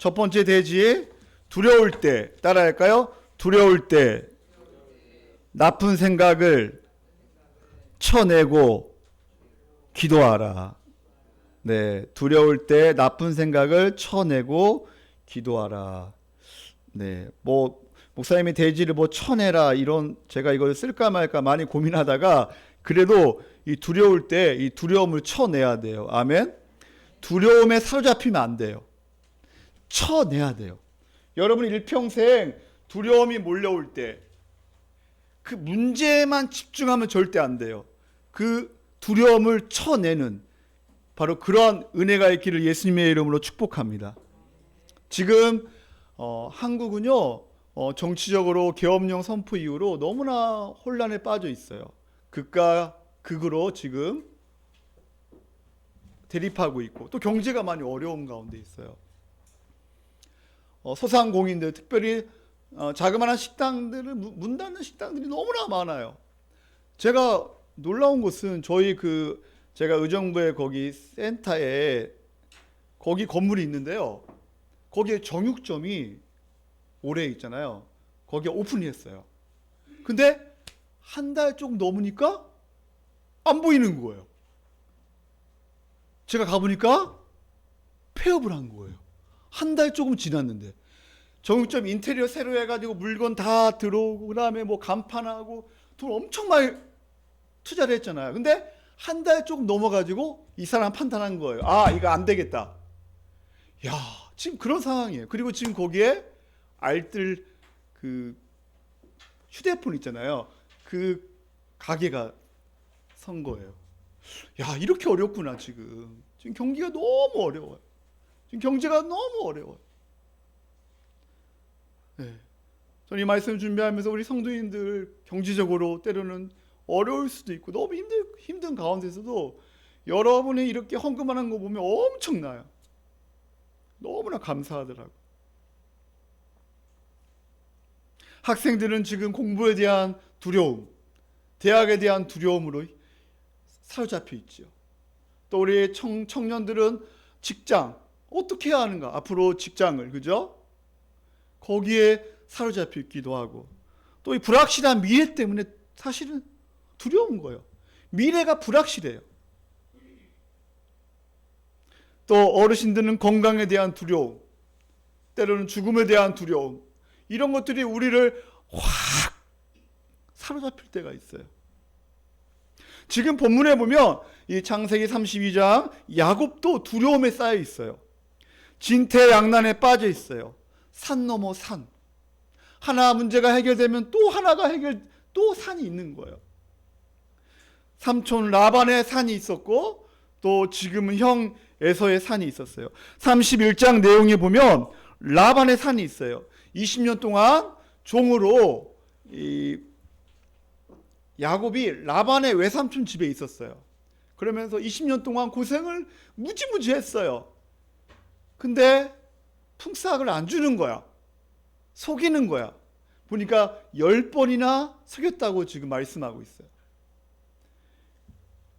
첫 번째 대지, 두려울 때, 따라할까요? 두려울 때 나쁜 생각을 쳐내고 기도하라. 네, 두려울 때 나쁜 생각을 쳐내고 기도하라. 네, 목사님이 대지를 쳐내라 이런, 제가 이걸 쓸까 말까 많이 고민하다가 그래도 이 두려울 때 이 두려움을 쳐내야 돼요. 아멘. 두려움에 사로잡히면 안 돼요. 쳐내야 돼요. 여러분 일평생 두려움이 몰려올 때 그 문제만 집중하면 절대 안 돼요. 그 두려움을 쳐내는 바로 그런 은혜가 있기를 예수님의 이름으로 축복합니다. 지금 한국은요, 정치적으로 계엄령 선포 이후로 너무나 혼란에 빠져 있어요. 극과 극으로 지금 대립하고 있고 또 경제가 많이 어려운 가운데 있어요. 소상공인들, 특별히 자그마한 식당들을 문 닫는 식당들이 너무나 많아요. 제가 놀라운 것은 제가 의정부에 거기 센터에 거기 건물이 있는데요. 거기에 정육점이 올해 있잖아요. 거기에 오픈했어요. 근데 한 달 조금 넘으니까 안 보이는 거예요. 제가 가보니까 폐업을 한 거예요. 한 달 조금 지났는데. 정육점 인테리어 새로 해가지고 물건 다 들어오고 그다음에 간판하고 돈 엄청 많이 투자를 했잖아요. 근데 한 달 조금 넘어가지고 이 사람 판단한 거예요. 아, 이거 안 되겠다. 야, 지금 그런 상황이에요. 그리고 지금 거기에 알뜰 그 휴대폰 있잖아요. 그 가게가 선 거예요. 야, 이렇게 어렵구나 지금. 지금 경기가 너무 어려워요. 지금 경제가 너무 어려워요. 네. 저는 이 말씀 준비하면서 우리 성도님들 경제적으로 때로는 어려울 수도 있고 너무 힘든 가운데서도 여러분이 이렇게 헌금하는 거 보면 엄청나요. 너무나 감사하더라고요. 학생들은 지금 공부에 대한 두려움, 대학에 대한 두려움으로 사로잡혀 있죠. 또 우리 청년들은 직장, 어떻게 해야 하는가? 앞으로 직장을, 그죠? 거기에 사로잡혀 있기도 하고, 또 이 불확실한 미래 때문에 사실은 두려운 거예요. 미래가 불확실해요. 또 어르신들은 건강에 대한 두려움, 때로는 죽음에 대한 두려움, 이런 것들이 우리를 확 사로잡힐 때가 있어요. 지금 본문에 보면 이 창세기 32장 야곱도 두려움에 쌓여 있어요. 진퇴양난에 빠져 있어요. 산 넘어 산. 하나 문제가 해결되면 또 하나가 또 산이 있는 거예요. 삼촌 라반의 산이 있었고 또 지금은 형 에서의 산이 있었어요. 31장 내용에 보면 라반의 산이 있어요. 20년 동안 종으로 야곱이 라반의 외삼촌 집에 있었어요. 그러면서 20년 동안 고생을 무지무지 했어요. 근데 품삯을 안 주는 거야. 속이는 거야. 보니까 10번이나 속였다고 지금 말씀하고 있어요.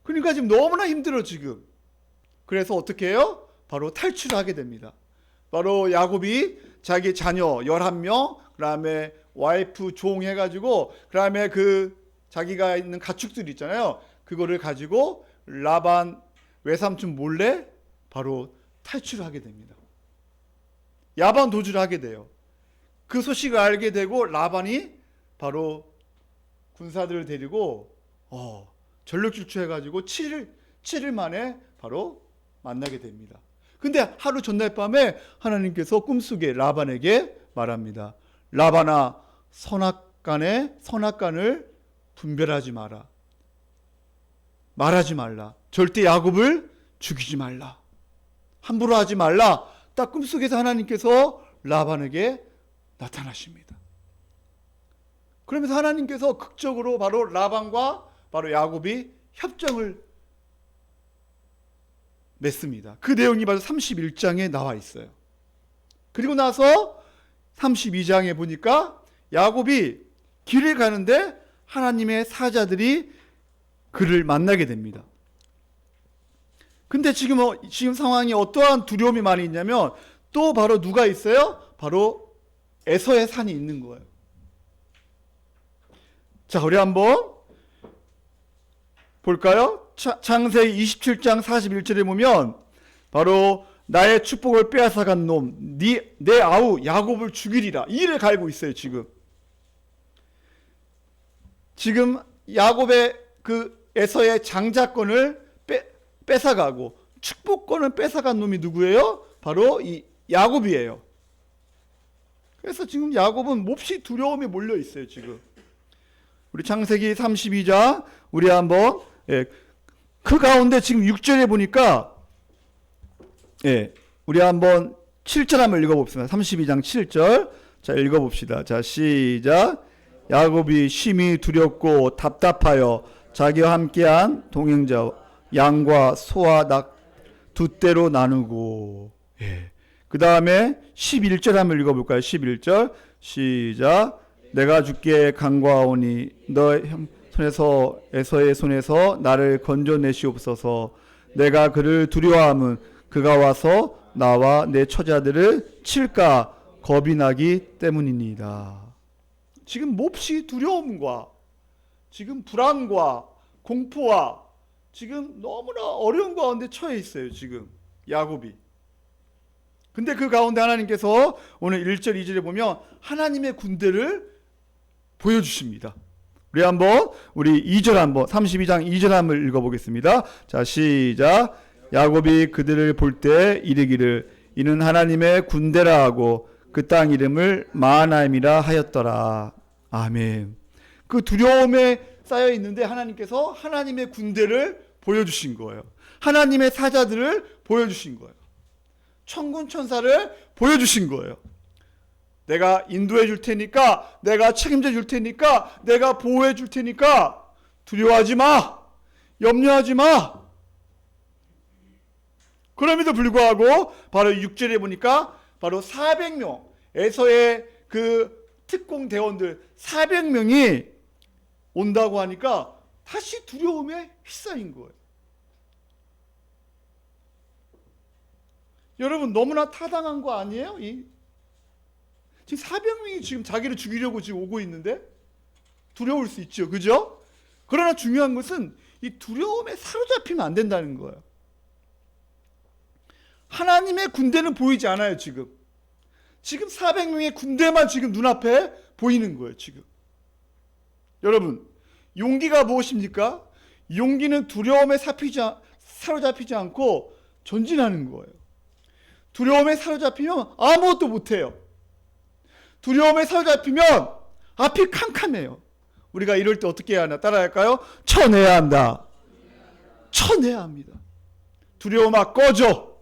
그러니까 지금 너무나 힘들어 지금. 그래서 어떻게 해요? 바로 탈출하게 됩니다. 바로 야곱이 자기 자녀 11명, 그 다음에 와이프 종 해가지고, 그 다음에 자기가 있는 가축들 있잖아요. 그거를 가지고 라반 외삼촌 몰래 바로 탈출하게 됩니다. 야반 도주를 하게 돼요. 그 소식을 알게 되고 라반이 바로 군사들을 데리고 전력 질주해가지고 7일 만에 바로 만나게 됩니다. 근데 하루 전날 밤에 하나님께서 꿈속에 라반에게 말합니다. 라반아, 선악간을 분별하지 마라. 말하지 말라. 절대 야곱을 죽이지 말라. 함부로 하지 말라. 딱 꿈속에서 하나님께서 라반에게 나타나십니다. 그러면서 하나님께서 극적으로 바로 라반과 바로 야곱이 협정을 맺습니다. 그 내용이 바로 31장에 나와 있어요. 그리고 나서 32장에 보니까 야곱이 길을 가는데 하나님의 사자들이 그를 만나게 됩니다. 근데 지금 상황이 어떠한 두려움이 많이 있냐면 또 바로 누가 있어요? 바로 에서의 산이 있는 거예요. 자, 우리 한번 볼까요? 창세기 27장 41절에 보면 바로 나의 축복을 빼앗아간 놈, 내 아우 야곱을 죽이리라. 이 일을 갈고 있어요. 지금 야곱의 그 에서의 장자권을 뺏어가고 축복권을 뺏어간 놈이 누구예요? 바로 이 야곱이에요. 그래서 지금 야곱은 몹시 두려움에 몰려 있어요. 지금 우리 창세기 32장 우리 한번 그 가운데 지금 6절에 보니까 우리 한번 7절 한번 읽어봅시다. 32장 7절. 자, 읽어봅시다. 자, 시작. 야곱이 심히 두렵고 답답하여 자기와 함께한 동행자 양과 소와 닭 두 떼로 나누고. 그 다음에 11절 한번 읽어볼까요? 11절 시작. 내가 주께 간구하오니 너의 손에서 에서의 손에서 나를 건져내시옵소서. 내가 그를 두려워함은 그가 와서 나와 내 처자들을 칠까 겁이 나기 때문입니다. 지금 몹시 두려움과 지금 불안과 공포와 지금 너무나 어려운 가운데 처해 있어요. 지금 야곱이. 근데 그 가운데 하나님께서 오늘 1절 2절에 보면 하나님의 군대를 보여주십니다. 우리 2절 한번 32장 2절 한번 읽어보겠습니다. 자, 시작. 야곱이 그들을 볼 때 이르기를 이는 하나님의 군대라 하고 그 땅 이름을 마하나임이라 하였더라. 아멘. 그 두려움에 쌓여 있는데 하나님께서 하나님의 군대를 보여주신 거예요. 하나님의 사자들을 보여주신 거예요. 천군 천사를 보여주신 거예요. 내가 인도해 줄 테니까, 내가 책임져 줄 테니까, 내가 보호해 줄 테니까 두려워하지 마, 염려하지 마. 그럼에도 불구하고 바로 6절에 보니까 바로 400명 에서의 그 특공 대원들 400명이 온다고 하니까 다시 두려움에 휩싸인 거예요. 여러분 너무나 타당한 거 아니에요? 지금 400명이 지금 자기를 죽이려고 지금 오고 있는데 두려울 수 있죠. 그죠? 그러나 중요한 것은 이 두려움에 사로잡히면 안 된다는 거예요. 하나님의 군대는 보이지 않아요. 지금 400명의 군대만 지금 눈앞에 보이는 거예요. 지금 여러분 용기가 무엇입니까? 용기는 두려움에 사로잡히지 않고 전진하는 거예요. 두려움에 사로잡히면 아무것도 못해요. 두려움에 사로잡히면 앞이 캄캄해요. 우리가 이럴 때 어떻게 해야 하나 따라할까요? 쳐내야 한다. 쳐내야 합니다. 두려움아 꺼져.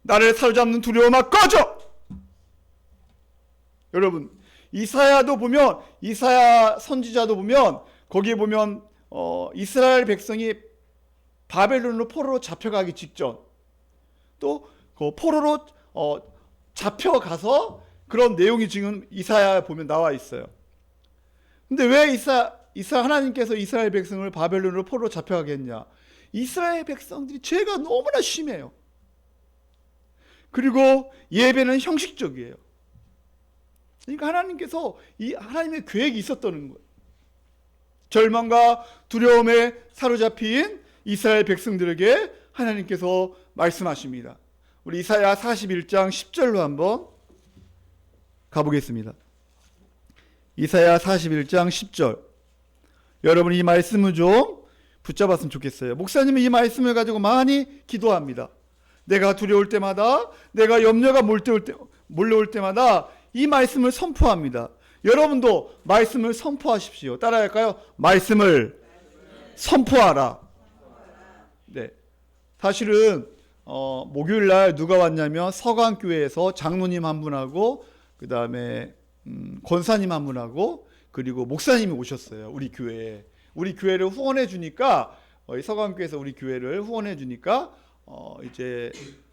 나를 사로잡는 두려움아 꺼져. 여러분 이사야도 보면 이사야 선지자도 보면 거기에 보면 이스라엘 백성이 바벨론으로 포로로 잡혀가기 직전 또 그 포로로 잡혀가서 그런 내용이 지금 이사야에 보면 나와 있어요. 근데 왜 하나님께서 이스라엘 백성을 바벨론으로 포로로 잡혀가겠냐? 이스라엘 백성들이 죄가 너무나 심해요. 그리고 예배는 형식적이에요. 그러니까 하나님께서 이 하나님의 계획이 있었다는 거예요. 절망과 두려움에 사로잡힌 이스라엘 백성들에게 하나님께서 말씀하십니다. 우리 이사야 41장 10절로 한번 가보겠습니다. 이사야 41장 10절. 여러분 이 말씀을 좀 붙잡았으면 좋겠어요. 목사님은 이 말씀을 가지고 많이 기도합니다. 내가 두려울 때마다, 내가 염려가 몰려올 때마다 이 말씀을 선포합니다. 여러분도 말씀을 선포하십시오. 따라할까요? 말씀을 선포하라. 네. 사실은 목요일 날 누가 왔냐면 서강교회에서 장로님 한 분하고 그 다음에 권사님 한 분하고 그리고 목사님이 오셨어요. 우리 교회에. 우리 교회를 후원해 주니까 서강교회에서 우리 교회를 후원해 주니까 이제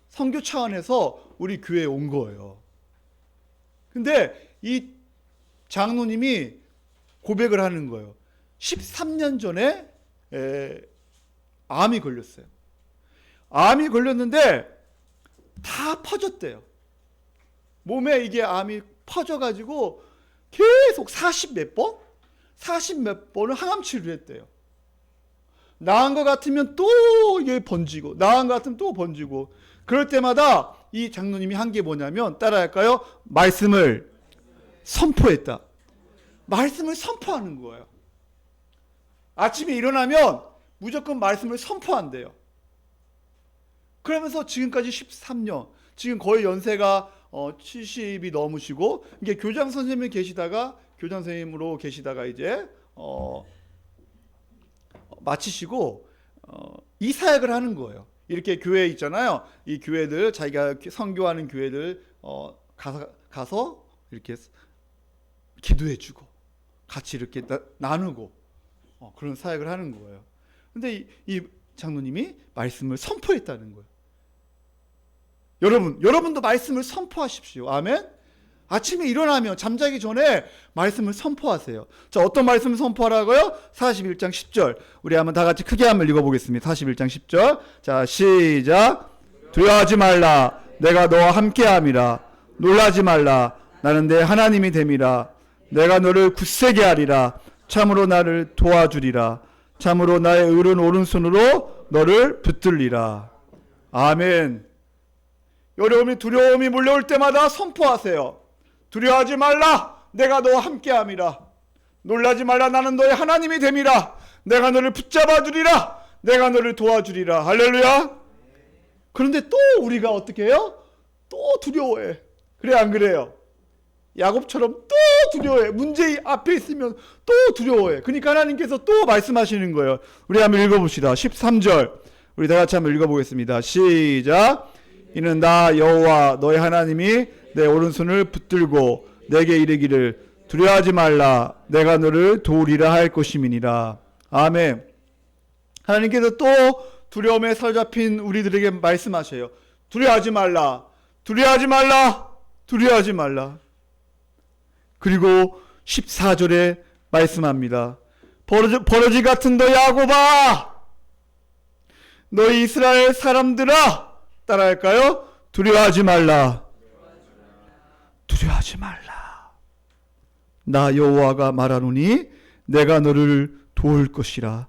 선교 차원에서 우리 교회에 온 거예요. 근데 이 장로님이 고백을 하는 거예요. 13년 전에 암이 걸렸어요. 암이 걸렸는데 다 퍼졌대요. 몸에 이게 암이 퍼져가지고 계속 40 몇 번을 항암 치료를 했대요. 나은 것 같으면 또 이게 번지고, 나은 것 같으면 또 번지고, 그럴 때마다 이 장로님이 한 게 뭐냐면, 따라할까요? 말씀을 선포했다. 말씀을 선포하는 거예요. 아침에 일어나면 무조건 말씀을 선포한대요. 그러면서 지금까지 13년, 지금 거의 연세가 70이 넘으시고, 이게 교장 선생님으로 계시다가 이제 마치시고 이 사역을 하는 거예요. 이렇게 교회 있잖아요. 이 교회들, 자기가 선교하는 교회들 가서 이렇게 기도해주고 같이 이렇게 나누고 그런 사역을 하는 거예요. 근데 이 장로님이 말씀을 선포했다는 거예요. 여러분도 말씀을 선포하십시오. 아멘. 아침에 일어나면 잠자기 전에 말씀을 선포하세요. 자, 어떤 말씀을 선포하라고요? 41장 10절. 우리 한번 다 같이 크게 한번 읽어보겠습니다. 41장 10절. 자, 시작. 두려워하지 말라. 내가 너와 함께함이라. 놀라지 말라. 나는 내 하나님이 됨이라. 내가 너를 굳세게 하리라. 참으로 나를 도와주리라. 참으로 나의 의로운 오른손으로 너를 붙들리라. 아멘. 여러분이 두려움이 몰려올 때마다 선포하세요. 두려워하지 말라. 내가 너와 함께함이라. 놀라지 말라. 나는 너의 하나님이 됨이라. 내가 너를 붙잡아 주리라. 내가 너를 도와주리라. 할렐루야. 그런데 또 우리가 어떻게 해요? 또 두려워해. 그래 안 그래요? 야곱처럼 또 두려워해. 문제 앞에 있으면 또 두려워해. 그러니까 하나님께서 또 말씀하시는 거예요. 우리 한번 읽어봅시다. 13절. 우리 다 같이 한번 읽어보겠습니다. 시작. 이는 나 여호와 너의 하나님이 내 오른손을 붙들고 내게 이르기를 두려워하지 말라. 내가 너를 도우리라 할 것임이니라. 아멘. 하나님께서 또 두려움에 사로잡힌 우리들에게 말씀하셔요. 두려워하지 말라. 두려워하지 말라. 두려워하지 말라. 그리고 14절에 말씀합니다. 버러지 같은 너 야곱아, 너 이스라엘 사람들아, 따라할까요? 두려워하지 말라. 두려워하지 말라. 나 여호와가 말하노니 내가 너를 도울 것이라.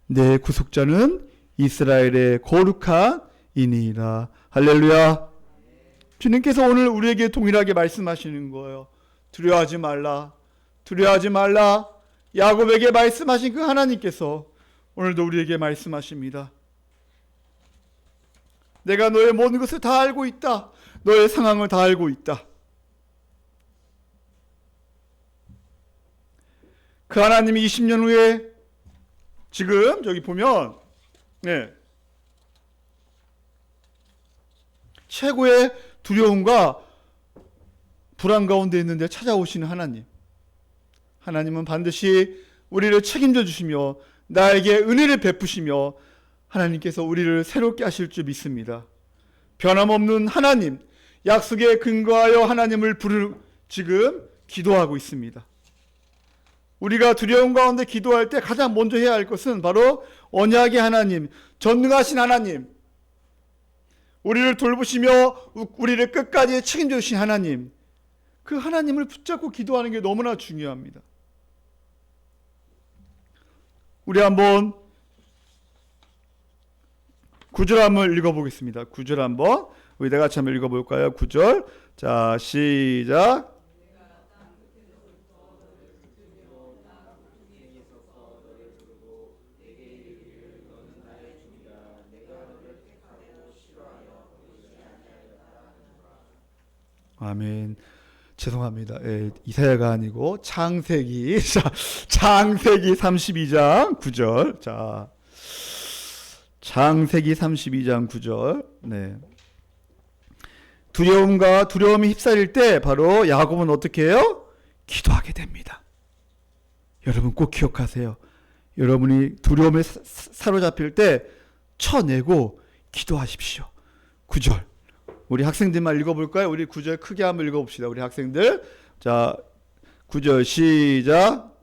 내 구속자는 이스라엘의 거룩한 이니이다. 할렐루야. 주님께서 오늘 우리에게 동일하게 말씀하시는 거예요. 두려워하지 말라. 두려워하지 말라. 야곱에게 말씀하신 그 하나님께서 오늘도 우리에게 말씀하십니다. 내가 너의 모든 것을 다 알고 있다. 너의 상황을 다 알고 있다. 그 하나님이 20년 후에 지금 여기 보면 최고의 두려움과 불안 가운데 있는데 찾아오시는 하나님. 하나님은 반드시 우리를 책임져 주시며 나에게 은혜를 베푸시며 하나님께서 우리를 새롭게 하실 줄 믿습니다. 변함없는 하나님, 약속에 근거하여 하나님을 지금 기도하고 있습니다. 우리가 두려움 가운데 기도할 때 가장 먼저 해야 할 것은 바로 언약의 하나님, 전능하신 하나님, 우리를 돌보시며 우리를 끝까지 책임져 주신 하나님, 그 하나님을 붙잡고 기도하는 게 너무나 중요합니다. 우리 한번 9절 한번 읽어보겠습니다. 9절 한번 우리 다 같이 한번 읽어볼까요? 9절. 자, 시작. 아멘. 죄송합니다. 이사야가 아니고 창세기. 자, 창세기 32장 9절. 자, 창세기 32장 9절. 네. 두려움이 휩싸일 때 바로 야곱은 어떻게 해요? 기도하게 됩니다. 여러분 꼭 기억하세요. 여러분이 두려움에 사로잡힐 때 쳐내고 기도하십시오. 9절. 우리 학생들만 읽어볼까요? 우리 9절 크게 한번 읽어봅시다. 우리 학생들. 자, 9절 시작.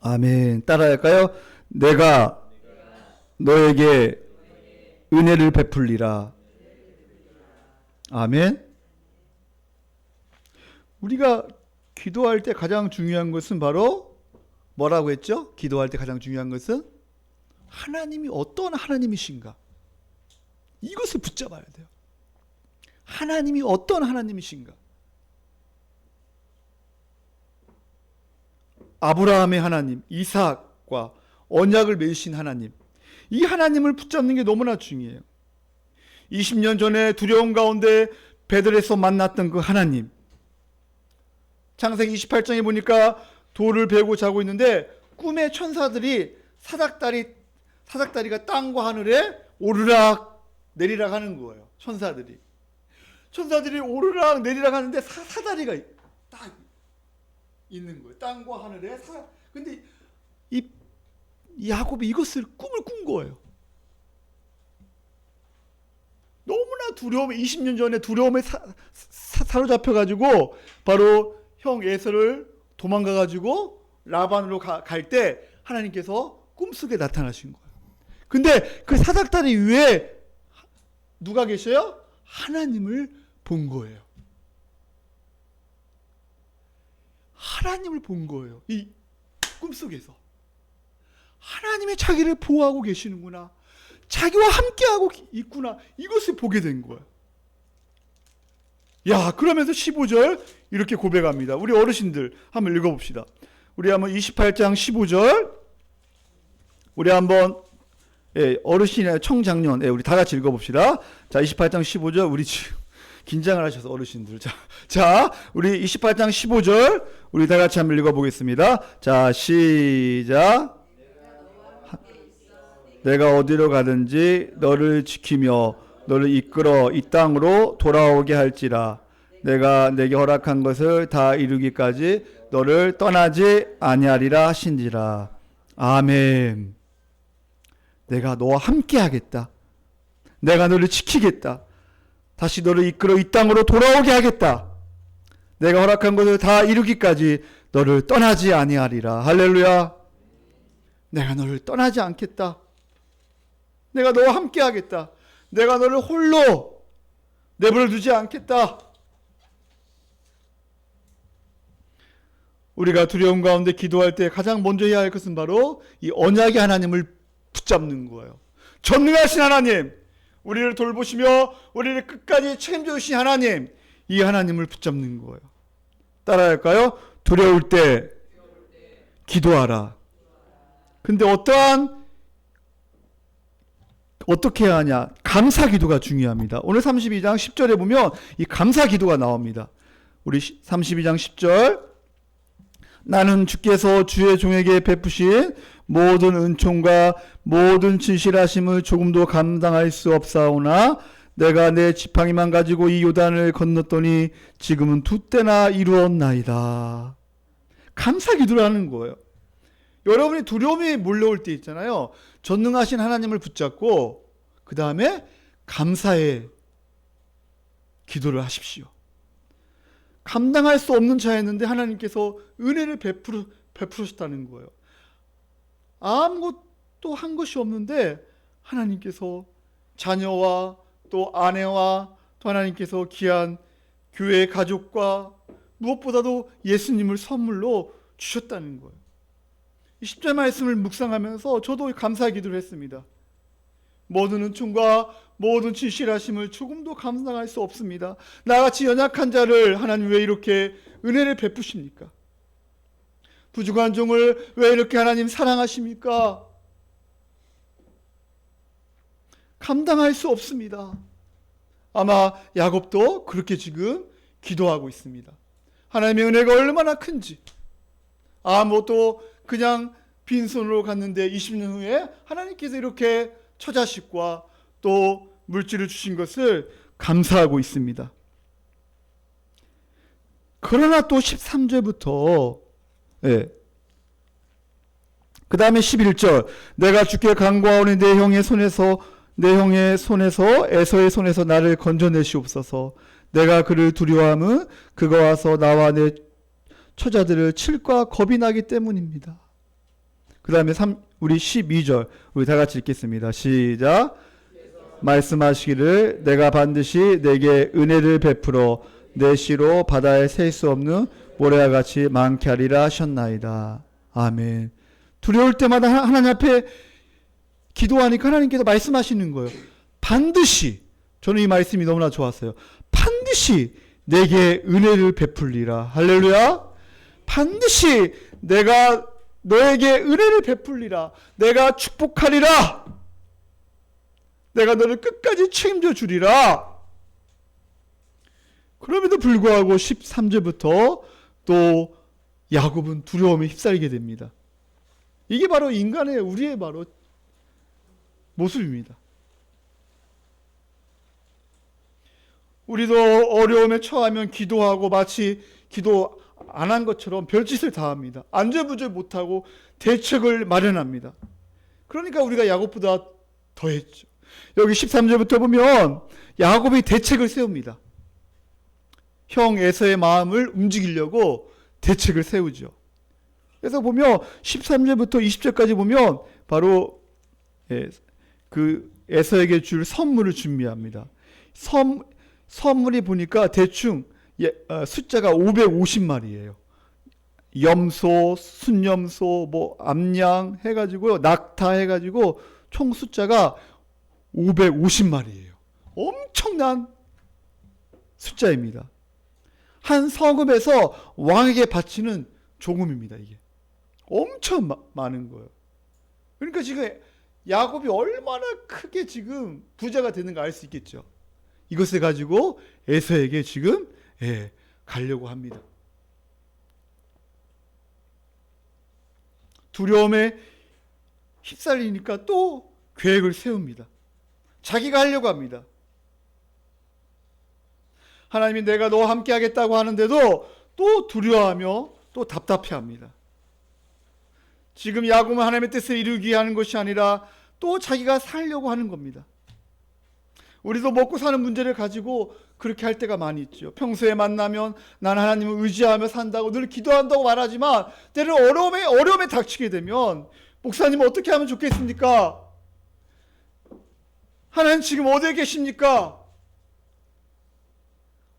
아멘. 따라할까요? 내가 너에게 은혜를 베풀리라. 아멘. 우리가 기도할 때 가장 중요한 것은 바로 뭐라고 했죠? 기도할 때 가장 중요한 것은 하나님이 어떤 하나님이신가? 이것을 붙잡아야 돼요. 하나님이 어떤 하나님이신가? 아브라함의 하나님, 이삭과 언약을 맺으신 하나님, 이 하나님을 붙잡는 게 너무나 중요해요. 20년 전에 두려움 가운데 베들에서 만났던 그 하나님, 창세기 28장에 보니까 돌을 베고 자고 있는데 꿈에 천사들이 사닥다리가 땅과 하늘에 오르락 내리락 하는 거예요. 천사들이 오르락 내리락 하는데 사다리가 딱 있는 거예요. 땅과 하늘에 근데 이 야곱이 이것을 꿈을 꾼 거예요. 너무나 두려움에 20년 전에 두려움에 사로잡혀 가지고 바로 형 에서를 도망가 가지고 라반으로 갈 때 하나님께서 꿈속에 나타나신 거예요. 근데 그 사닥다리 위에 누가 계셔요? 하나님을 본 거예요. 하나님을 본 거예요. 이 꿈속에서. 하나님이 자기를 보호하고 계시는구나. 자기와 함께하고 있구나. 이것을 보게 된 거예요. 야, 그러면서 15절 이렇게 고백합니다. 우리 어르신들 한번 읽어봅시다. 우리 한번 28장 15절 우리 한번 어르신의 청장년 우리 다 같이 읽어봅시다. 자, 28장 15절 우리 지금 긴장을 하셔서 어르신들. 자, 우리 28장 15절 우리 다 같이 한번 읽어보겠습니다. 자, 시작. 내가 어디로 가든지 너를 지키며 너를 이끌어 이 땅으로 돌아오게 할지라. 내가 내게 허락한 것을 다 이루기까지 너를 떠나지 아니하리라 하신지라. 아멘. 내가 너와 함께 하겠다. 내가 너를 지키겠다. 다시 너를 이끌어 이 땅으로 돌아오게 하겠다. 내가 허락한 것을 다 이루기까지 너를 떠나지 아니하리라. 할렐루야. 내가 너를 떠나지 않겠다. 내가 너와 함께 하겠다. 내가 너를 홀로 내버려 두지 않겠다. 우리가 두려움 가운데 기도할 때 가장 먼저 해야 할 것은 바로 이 언약의 하나님을 붙잡는 거예요. 전능하신 하나님, 우리를 돌보시며 우리를 끝까지 책임져 주신 하나님, 이 하나님을 붙잡는 거예요. 따라할까요? 두려울 때 기도하라. 근데 어떻게 해야 하냐? 감사 기도가 중요합니다. 오늘 32장 10절에 보면 이 감사 기도가 나옵니다. 우리 32장 10절. 나는 주께서 주의 종에게 베푸신 모든 은총과 모든 진실하심을 조금도 감당할 수 없사오나 내가 내 지팡이만 가지고 이 요단을 건넜더니 지금은 2때나 이루었나이다. 감사 기도를 하는 거예요. 여러분이 두려움이 몰려올 때 있잖아요. 전능하신 하나님을 붙잡고 그 다음에 감사의 기도를 하십시오. 감당할 수 없는 자였는데 하나님께서 은혜를 베푸셨다는 거예요. 아무것도 한 것이 없는데 하나님께서 자녀와 또 아내와 또 하나님께서 귀한 교회 가족과 무엇보다도 예수님을 선물로 주셨다는 거예요. 이 10절 말씀을 묵상하면서 저도 감사 기도를 했습니다. 모든 은총과 모든 진실하심을 조금도 감당할 수 없습니다. 나같이 연약한 자를 하나님 왜 이렇게 은혜를 베푸십니까? 부족한 종을 왜 이렇게 하나님 사랑하십니까? 감당할 수 없습니다. 아마 야곱도 그렇게 지금 기도하고 있습니다. 하나님의 은혜가 얼마나 큰지. 아무것도 그냥 빈손으로 갔는데 20년 후에 하나님께서 이렇게 처자식과 또 물질을 주신 것을 감사하고 있습니다. 그러나 또 13절부터 그 다음에 11절 내가 주께 간구하오니 내 형의 손에서 에서의 손에서 나를 건져내시옵소서. 내가 그를 두려워함은 그가 와서 나와 내 처자들을 칠까 겁이 나기 때문입니다. 그 다음에 우리 12절 우리 다 같이 읽겠습니다. 시작. 말씀하시기를 내가 반드시 내게 은혜를 베풀어 내 씨로 바다에 셀 수 없는 모래와 같이 많게 하리라 하셨나이다. 아멘. 두려울 때마다 하나님 앞에 기도하니까 하나님께서 말씀하시는 거예요. 반드시, 저는 이 말씀이 너무나 좋았어요. 반드시 내게 은혜를 베풀리라. 할렐루야. 반드시 내가 너에게 은혜를 베풀리라. 내가 축복하리라. 내가 너를 끝까지 책임져 주리라. 그럼에도 불구하고 13절부터 또 야곱은 두려움에 휩싸이게 됩니다. 이게 바로 인간의, 우리의 바로 모습입니다. 우리도 어려움에 처하면 기도하고 마치 기도 안 한 것처럼 별짓을 다 합니다. 안절부절 못하고 대책을 마련합니다. 그러니까 우리가 야곱보다 더했죠. 여기 13절부터 보면 야곱이 대책을 세웁니다. 형 에서의 마음을 움직이려고 대책을 세우죠. 그래서 보면 13절부터 20절까지 보면 바로 그 에서에게 줄 선물을 준비합니다. 선물이 보니까 대충 숫자가 550마리예요. 염소, 순염소, 뭐 암양 해가지고요, 낙타 해가지고 총 숫자가 550마리예요. 엄청난 숫자입니다. 한 성읍에서 왕에게 바치는 조금입니다. 이게 엄청 많은 거예요. 그러니까 지금 야곱이 얼마나 크게 지금 부자가 되는가 알 수 있겠죠. 이것을 가지고 에서에게 지금 가려고 합니다. 두려움에 휩쓸리니까 또 계획을 세웁니다. 자기가 하려고 합니다. 하나님이 내가 너와 함께 하겠다고 하는데도 또 두려워하며 또 답답해합니다. 지금 야곱은 하나님의 뜻을 이루기 위해 하는 것이 아니라 또 자기가 살려고 하는 겁니다. 우리도 먹고 사는 문제를 가지고 그렇게 할 때가 많이 있죠. 평소에 만나면 난 하나님을 의지하며 산다고 늘 기도한다고 말하지만 때로 어려움에 닥치게 되면 목사님 어떻게 하면 좋겠습니까? 하나님 지금 어디에 계십니까?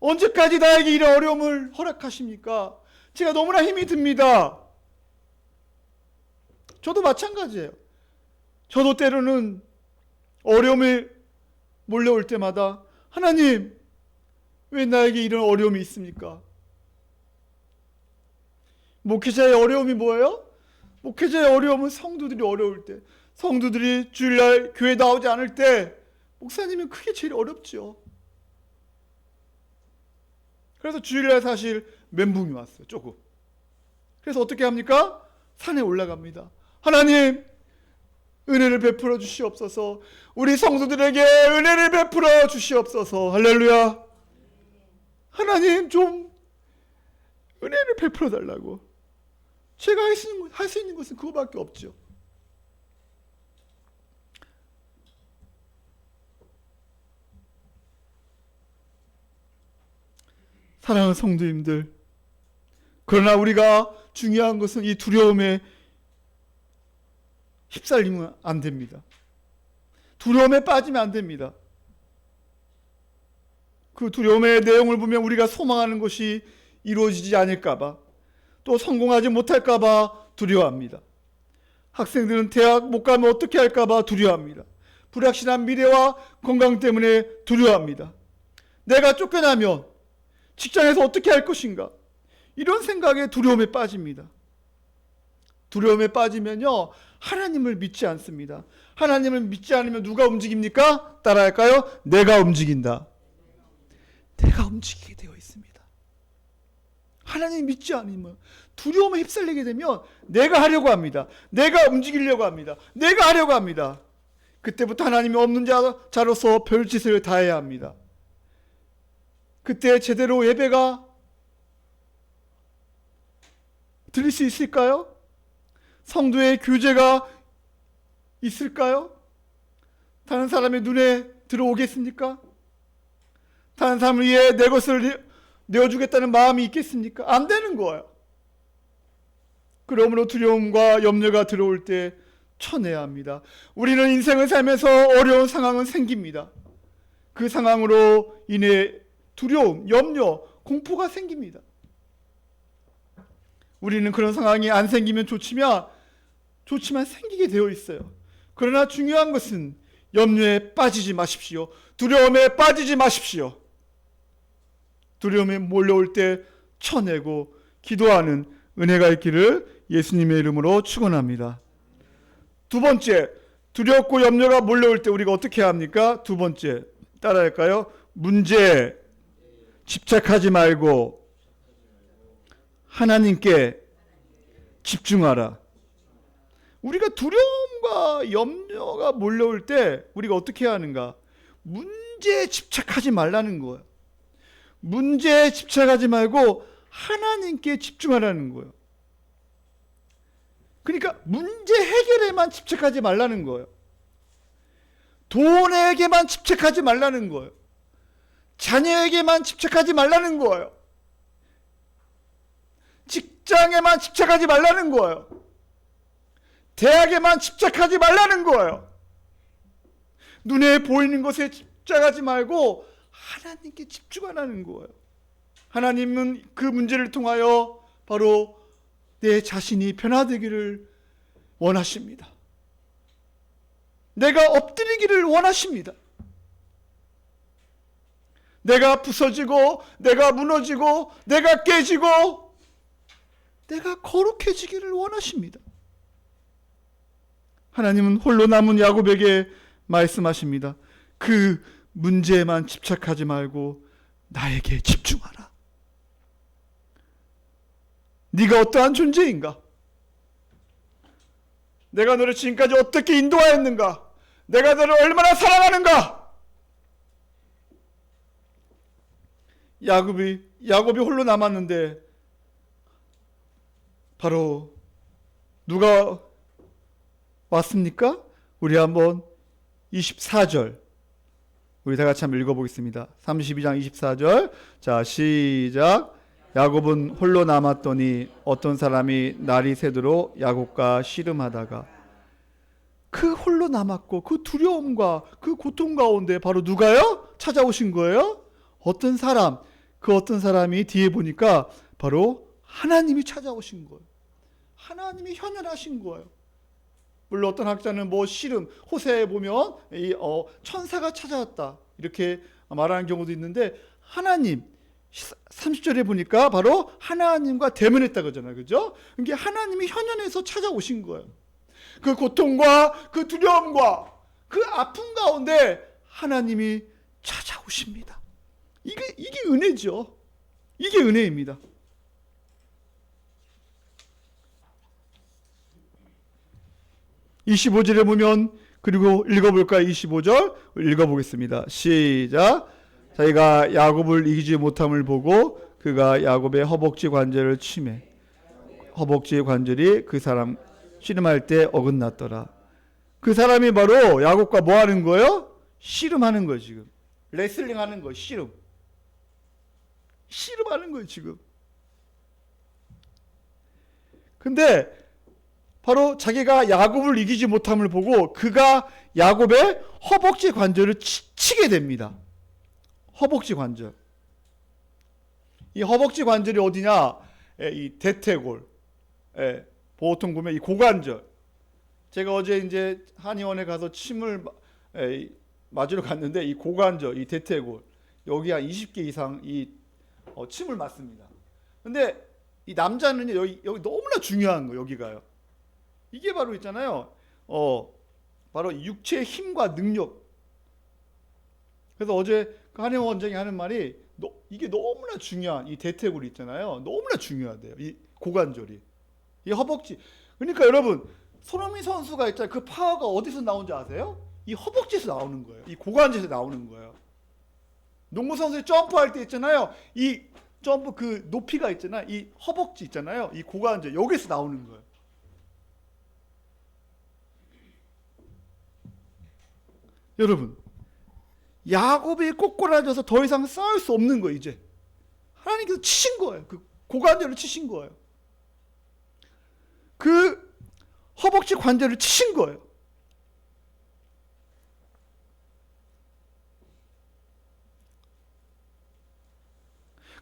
언제까지 나에게 이런 어려움을 허락하십니까? 제가 너무나 힘이 듭니다. 저도 마찬가지예요. 저도 때로는 어려움이 몰려올 때마다 하나님 왜 나에게 이런 어려움이 있습니까? 목회자의 어려움이 뭐예요? 목회자의 어려움은 성도들이 어려울 때, 성도들이 주일날 교회 나오지 않을 때 목사님은 그게 제일 어렵죠. 그래서 주일날 사실 멘붕이 왔어요. 조금. 그래서 어떻게 합니까? 산에 올라갑니다. 하나님 은혜를 베풀어 주시옵소서. 우리 성도들에게 은혜를 베풀어 주시옵소서. 할렐루야. 하나님 좀 은혜를 베풀어 달라고. 제가 할 수 있는 것은 그거밖에 없죠. 사랑하는 성도님들, 그러나 우리가 중요한 것은 이 두려움에 휩쓸리면 안 됩니다. 두려움에 빠지면 안 됩니다. 그 두려움의 내용을 보면 우리가 소망하는 것이 이루어지지 않을까봐, 또 성공하지 못할까봐 두려워합니다. 학생들은 대학 못 가면 어떻게 할까봐 두려워합니다. 불확실한 미래와 건강 때문에 두려워합니다. 내가 쫓겨나면 직장에서 어떻게 할 것인가? 이런 생각에 두려움에 빠집니다. 두려움에 빠지면요, 하나님을 믿지 않습니다. 하나님을 믿지 않으면 누가 움직입니까? 따라할까요? 내가 움직인다. 내가 움직이게 되어 있습니다. 하나님 믿지 않으면, 두려움에 휩쓸리게 되면 내가 하려고 합니다. 내가 움직이려고 합니다. 내가 하려고 합니다. 그때부터 하나님이 없는 자로서 별짓을 다해야 합니다. 그때 제대로 예배가 드릴 수 있을까요? 성도의 교제가 있을까요? 다른 사람의 눈에 들어오겠습니까? 다른 사람을 위해 내 것을 내어주겠다는 마음이 있겠습니까? 안 되는 거예요. 그러므로 두려움과 염려가 들어올 때 쳐내야 합니다. 우리는 인생을 살면서 어려운 상황은 생깁니다. 그 상황으로 인해 두려움, 염려, 공포가 생깁니다. 우리는 그런 상황이 안 생기면 좋지만 생기게 되어 있어요. 그러나 중요한 것은 염려에 빠지지 마십시오. 두려움에 빠지지 마십시오. 두려움에 몰려올 때 쳐내고 기도하는 은혜가 있기를 예수님의 이름으로 축원합니다. 두 번째, 두렵고 염려가 몰려올 때 우리가 어떻게 해야 합니까? 두 번째, 따라할까요? 문제에 집착하지 말고 하나님께 집중하라. 우리가 두려움과 염려가 몰려올 때 우리가 어떻게 해야 하는가? 문제에 집착하지 말라는 거예요. 문제에 집착하지 말고 하나님께 집중하라는 거예요. 그러니까 문제 해결에만 집착하지 말라는 거예요. 돈에게만 집착하지 말라는 거예요. 자녀에게만 집착하지 말라는 거예요. 직장에만 집착하지 말라는 거예요. 대학에만 집착하지 말라는 거예요. 눈에 보이는 것에 집착하지 말고 하나님께 집중하라는 거예요. 하나님은 그 문제를 통하여 바로 내 자신이 변화되기를 원하십니다. 내가 엎드리기를 원하십니다. 내가 부서지고 내가 무너지고 내가 깨지고 내가 거룩해지기를 원하십니다. 하나님은 홀로 남은 야곱에게 말씀하십니다. 그 문제에만 집착하지 말고 나에게 집중하라. 네가 어떠한 존재인가? 내가 너를 지금까지 어떻게 인도하였는가? 내가 너를 얼마나 사랑하는가? 야곱이 홀로 남았는데 바로 누가 왔습니까? 우리 한번 24절 우리 다 같이 한번 읽어보겠습니다. 32장 24절. 자, 시작. 야곱은 홀로 남았더니 어떤 사람이 날이 새도록 야곱과 씨름하다가, 그 홀로 남았고 그 두려움과 그 고통 가운데 바로 누가요? 찾아오신 거예요? 어떤 사람, 그 어떤 사람이 뒤에 보니까 바로 하나님이 찾아오신 거예요. 하나님이 현현하신 거예요. 물론 어떤 학자는 씨름, 호세에 보면 천사가 찾아왔다 이렇게 말하는 경우도 있는데, 하나님 30절에 보니까 바로 하나님과 대면했다 그러잖아요. 그죠? 그러니까 하나님이 현현해서 찾아오신 거예요. 그 고통과 그 두려움과 그 아픔 가운데 하나님이 찾아오십니다. 이게 은혜죠. 이게 은혜입니다. 25절에 보면, 그리고 읽어볼까요? 25절 읽어보겠습니다. 시작. 자기가 야곱을 이기지 못함을 보고 그가 야곱의 허벅지 관절을 치매 허벅지의 관절이 그 사람 씨름할 때 어긋났더라. 그 사람이 바로 야곱과 뭐 하는 거예요? 씨름하는 거예요. 지금 레슬링 하는 거예요. 씨름하는 거예요 지금. 근데 바로 자기가 야곱을 이기지 못함을 보고 그가 야곱의 허벅지 관절을 치게 됩니다. 허벅지 관절. 이 허벅지 관절이 어디냐? 이 대퇴골. 보통 보면 이 고관절. 제가 어제 이제 한의원에 가서 침을 맞으러 갔는데 이 고관절, 이 대퇴골 여기 한 20개 이상 이 침을 맞습니다. 근데 이 남자는 여기 너무나 중요한 거 여기가요. 이게 바로 있잖아요. 바로 육체의 힘과 능력. 그래서 어제 그 한의원 원장이 하는 말이 이게 너무나 중요한 이 대퇴골이 있잖아요. 너무나 중요하대요. 이 고관절이. 이 허벅지. 그러니까 여러분, 손흥민 선수가 있잖아요. 그 파워가 어디서 나오는지 아세요? 이 허벅지에서 나오는 거예요. 이 고관절에서 나오는 거예요. 농구 선수들이 점프할 때 있잖아요. 이 점프 그 높이가 있잖아요. 이 허벅지 있잖아요. 이 고관절 여기서 나오는 거예요. 여러분, 야곱이 꼬꾸라져서 더 이상 싸울 수 없는 거예요. 이제 하나님께서 치신 거예요. 그 고관절을 치신 거예요. 그 허벅지 관절을 치신 거예요.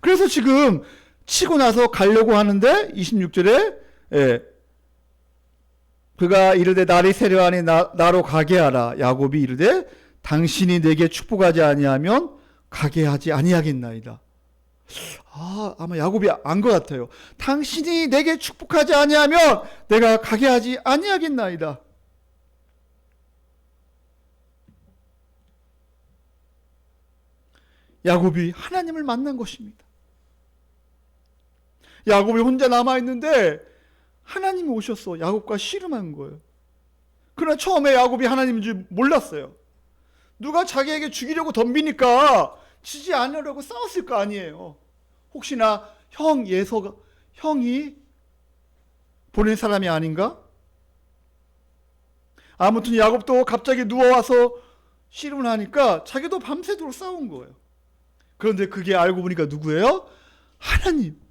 그래서 지금 치고 나서 가려고 하는데 26절에 그가 이르되 날이 세려하니 나로 가게 하라. 야곱이 이르되 당신이 내게 축복하지 아니하면 가게 하지 아니하겠나이다. 아마 야곱이 안 것 같아요. 당신이 내게 축복하지 아니하면 내가 가게 하지 아니하겠나이다. 야곱이 하나님을 만난 것입니다. 야곱이 혼자 남아있는데 하나님이 오셔서 야곱과 씨름한 거예요. 그러나 처음에 야곱이 하나님인 줄 몰랐어요. 누가 자기에게 죽이려고 덤비니까 지지 않으려고 싸웠을 거 아니에요. 혹시나 형이 보낸 사람이 아닌가? 아무튼 야곱도 갑자기 누워와서 씨름을 하니까 자기도 밤새도록 싸운 거예요. 그런데 그게 알고 보니까 누구예요? 하나님.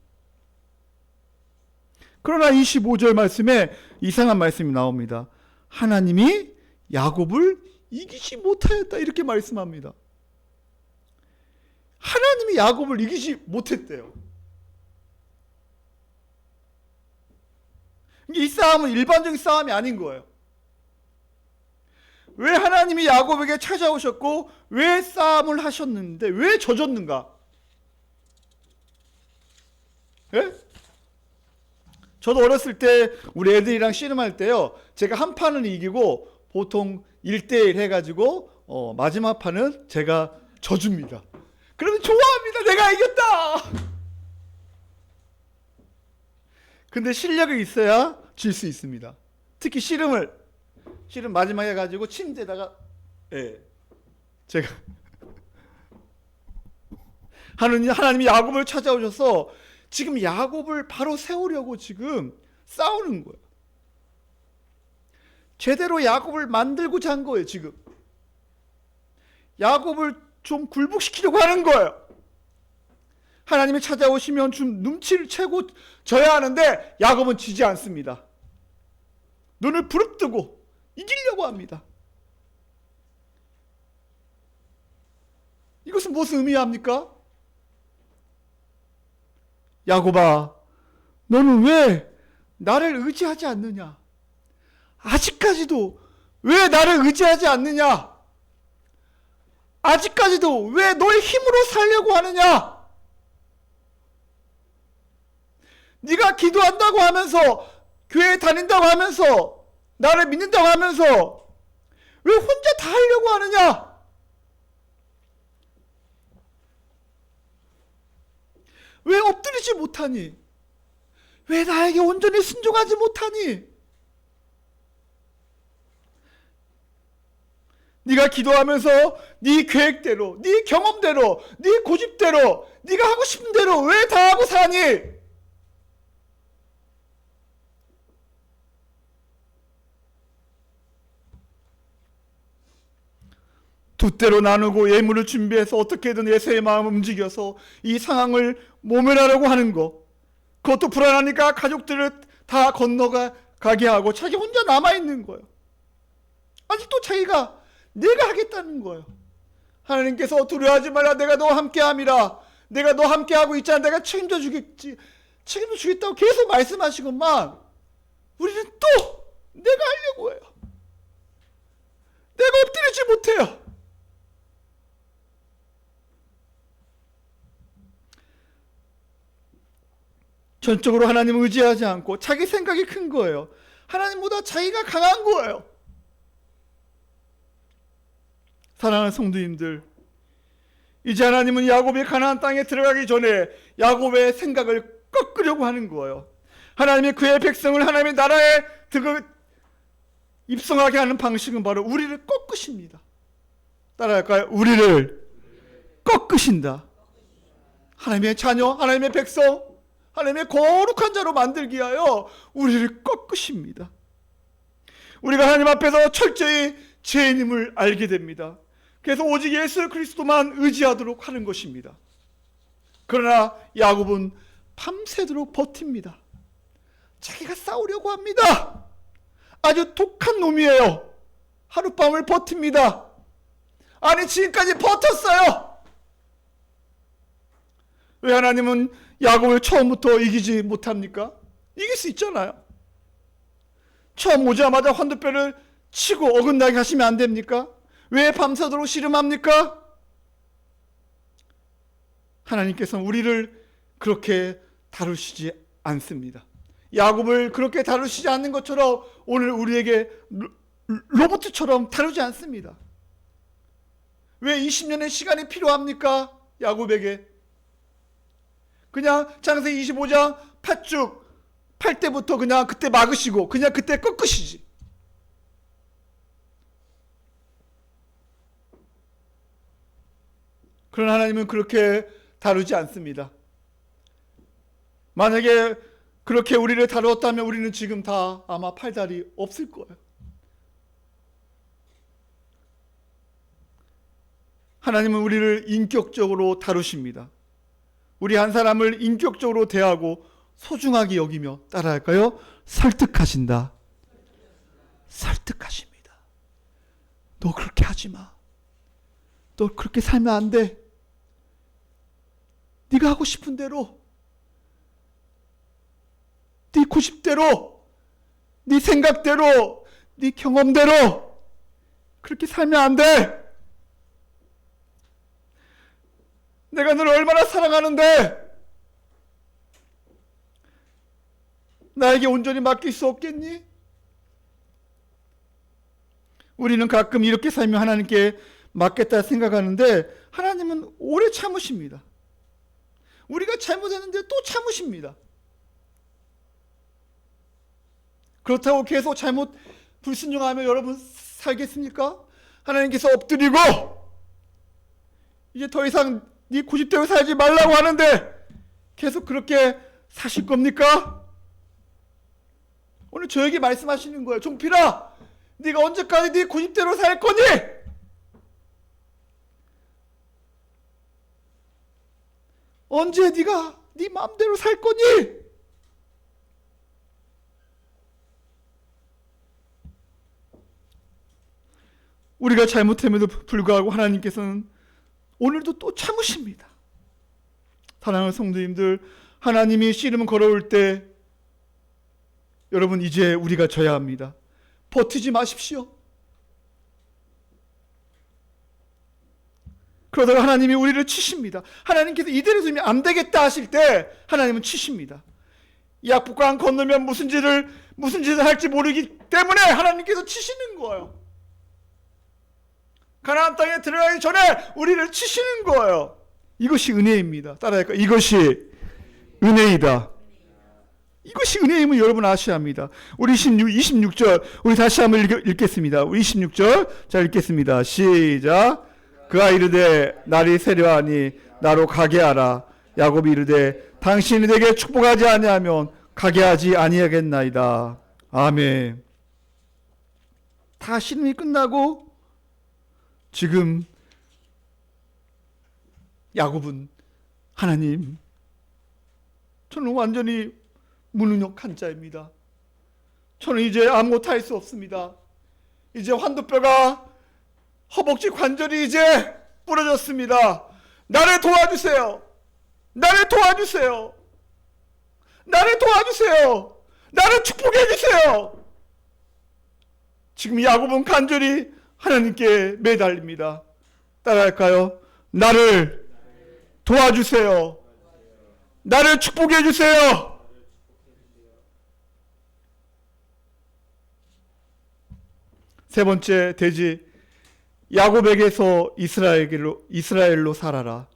그러나 25절 말씀에 이상한 말씀이 나옵니다. 하나님이 야곱을 이기지 못하였다 이렇게 말씀합니다. 하나님이 야곱을 이기지 못했대요. 이 싸움은 일반적인 싸움이 아닌 거예요. 왜 하나님이 야곱에게 찾아오셨고 왜 싸움을 하셨는데 왜 져줬는가? 예? 저도 어렸을 때 우리 애들이랑 씨름할 때요, 제가 한 판은 이기고 보통 1대1 해가지고 마지막 판은 제가 져줍니다. 그러면 좋아합니다. 내가 이겼다. 근데 실력이 있어야 질 수 있습니다. 특히 씨름 마지막에 해가지고 침대에다가 제가 하나님이 야곱을 찾아오셔서 지금 야곱을 바로 세우려고 지금 싸우는 거예요. 제대로 야곱을 만들고자 한 거예요. 지금 야곱을 좀 굴복시키려고 하는 거예요. 하나님이 찾아오시면 좀 눈치를 채고 져야 하는데 야곱은 지지 않습니다. 눈을 부릅뜨고 이기려고 합니다. 이것은 무슨 의미합니까? 야곱아, 너는 왜 나를 의지하지 않느냐? 아직까지도 왜 나를 의지하지 않느냐? 아직까지도 왜 너의 힘으로 살려고 하느냐? 네가 기도한다고 하면서 교회 다닌다고 하면서 나를 믿는다고 하면서 왜 혼자 다 하려고 하느냐? 왜 엎드리지 못하니? 왜 나에게 온전히 순종하지 못하니? 네가 기도하면서 네 계획대로, 네 경험대로, 네 고집대로, 네가 하고 싶은 대로 왜 다 하고 사니? 두 때로 나누고 예물을 준비해서 어떻게든 에서의 마음을 움직여서 이 상황을 모면하려고 하는 거, 그것도 불안하니까 가족들을 다 건너가게 하고 자기 혼자 남아있는 거예요. 아직도 자기가 내가 하겠다는 거예요. 하나님께서 두려워하지 말라, 내가 너와 함께함이라, 내가 너와 함께하고 있잖아, 내가 책임져 주겠다고 계속 말씀하시건만 우리는 또 내가 하려고 해요. 내가 엎드리지 못해요. 전적으로 하나님을 의지하지 않고 자기 생각이 큰 거예요. 하나님보다 자기가 강한 거예요. 사랑하는 성도님들, 이제 하나님은 야곱이 가나안 땅에 들어가기 전에 야곱의 생각을 꺾으려고 하는 거예요. 하나님이 그의 백성을 하나님의 나라에 입성하게 하는 방식은 바로 우리를 꺾으십니다. 따라할까요? 우리를 꺾으신다. 하나님의 자녀, 하나님의 백성, 하나님의 거룩한 자로 만들기 위하여 우리를 꺾으십니다. 우리가 하나님 앞에서 철저히 죄인임을 알게 됩니다. 그래서 오직 예수 그리스도만 의지하도록 하는 것입니다. 그러나 야곱은 밤새도록 버팁니다. 자기가 싸우려고 합니다. 아주 독한 놈이에요. 하룻밤을 버팁니다. 아니, 지금까지 버텼어요. 왜 하나님은 야곱을 처음부터 이기지 못합니까? 이길 수 있잖아요. 처음 오자마자 환도뼈를 치고 어긋나게 하시면 안 됩니까? 왜 밤새도록 씨름합니까? 하나님께서는 우리를 그렇게 다루시지 않습니다. 야곱을 그렇게 다루시지 않는 것처럼 오늘 우리에게 로봇처럼 다루지 않습니다. 왜 20년의 시간이 필요합니까? 야곱에게. 그냥 창세기 25장 팥죽 팔 때부터 그냥 그때 막으시고 그냥 그때 꺾으시지. 그러나 하나님은 그렇게 다루지 않습니다. 만약에 그렇게 우리를 다루었다면 우리는 지금 다 아마 팔다리 없을 거예요. 하나님은 우리를 인격적으로 다루십니다. 우리 한 사람을 인격적으로 대하고 소중하게 여기며 따라할까요? 설득하신다. 설득하십니다. 너 그렇게 하지 마. 너 그렇게 살면 안 돼. 네가 하고 싶은 대로, 네 고집대로, 네 생각대로, 네 경험대로 그렇게 살면 안 돼. 내가 너를 얼마나 사랑하는데 나에게 온전히 맡길 수 없겠니? 우리는 가끔 이렇게 살면 하나님께 맡겠다 생각하는데 하나님은 오래 참으십니다. 우리가 잘못했는데 또 참으십니다. 그렇다고 계속 잘못 불순종하며 여러분 살겠습니까? 하나님께서 엎드리고 이제 더 이상 네 고집대로 살지 말라고 하는데 계속 그렇게 사실 겁니까? 오늘 저에게 말씀하시는 거예요. 종필아, 네가 언제까지 네 고집대로 살 거니? 언제 네가 네 마음대로 살 거니? 우리가 잘못함에도 불구하고 하나님께서는 오늘도 또 참으십니다. 사랑하는 성도님들, 하나님이 씨름 걸어올 때 여러분 이제 우리가 져야 합니다. 버티지 마십시오. 그러다가 하나님이 우리를 치십니다. 하나님께서 이대로 두면 안 되겠다 하실 때 하나님은 치십니다. 약북강 건너면 무슨 짓을 할지 모르기 때문에 하나님께서 치시는 거예요. 가나안 땅에 들어가기 전에 우리를 치시는 거예요. 이것이 은혜입니다. 따라할까요? 이것이 은혜이다. 이것이 은혜임을 여러분 아셔야 합니다. 우리 26절 우리 다시 한번 읽겠습니다. 우리 26절 자 읽겠습니다. 시작. 그가 이르되 날이 세려하니 나로 가게 하라. 야곱이 이르되 당신이 내게 축복하지 아니하면 가게 하지 아니하겠나이다. 아멘. 다 씨름이 끝나고 지금 야곱은 하나님, 저는 완전히 무능력한 자입니다. 저는 이제 아무것도 할 수 없습니다. 이제 환도뼈가 허벅지 관절이 이제 부러졌습니다. 나를 도와주세요. 나를 도와주세요. 나를 도와주세요. 나를 축복해 주세요. 지금 야곱은 간절히 하나님께 매달립니다. 따라할까요? 나를 도와주세요. 나를 축복해 주세요. 세 번째 대지, 야곱에게서 이스라엘로 살아라.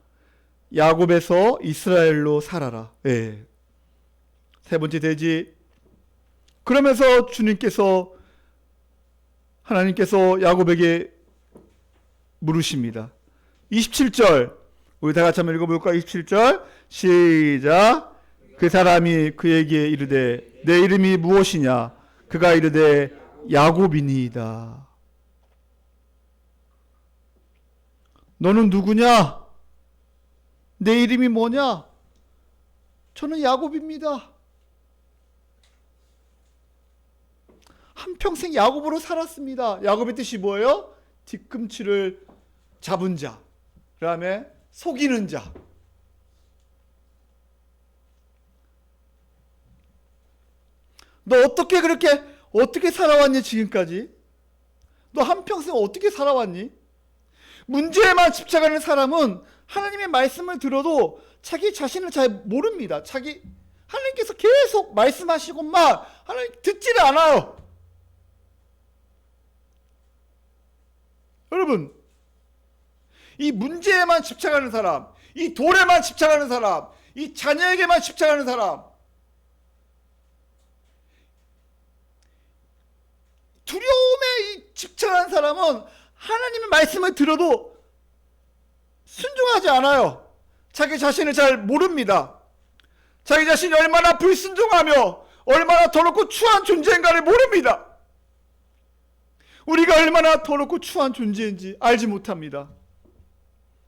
야곱에서 이스라엘로 살아라. 예. 세 번째 대지. 그러면서 하나님께서 야곱에게 물으십니다. 27절 우리 다 같이 한번 읽어볼까요? 27절 시작. 그 사람이 그에게 이르되 내 이름이 무엇이냐? 그가 이르되 야곱이니이다. 너는 누구냐? 내 이름이 뭐냐? 저는 야곱입니다. 한평생 야곱으로 살았습니다. 야곱의 뜻이 뭐예요? 뒤꿈치를 잡은 자, 그 다음에 속이는 자. 너 어떻게 살아왔니 지금까지? 너 한평생 어떻게 살아왔니? 문제에만 집착하는 사람은 하나님의 말씀을 들어도 자기 자신을 잘 모릅니다. 하나님께서 계속 말씀하시고만 하나님 듣지를 않아요. 여러분, 이 문제에만 집착하는 사람, 이 돌에만 집착하는 사람, 이 자녀에게만 집착하는 사람, 두려움에 집착하는 사람은 하나님의 말씀을 들어도 순종하지 않아요. 자기 자신을 잘 모릅니다. 자기 자신이 얼마나 불순종하며 얼마나 더럽고 추한 존재인가를 모릅니다. 우리가 얼마나 더럽고 추한 존재인지 알지 못합니다.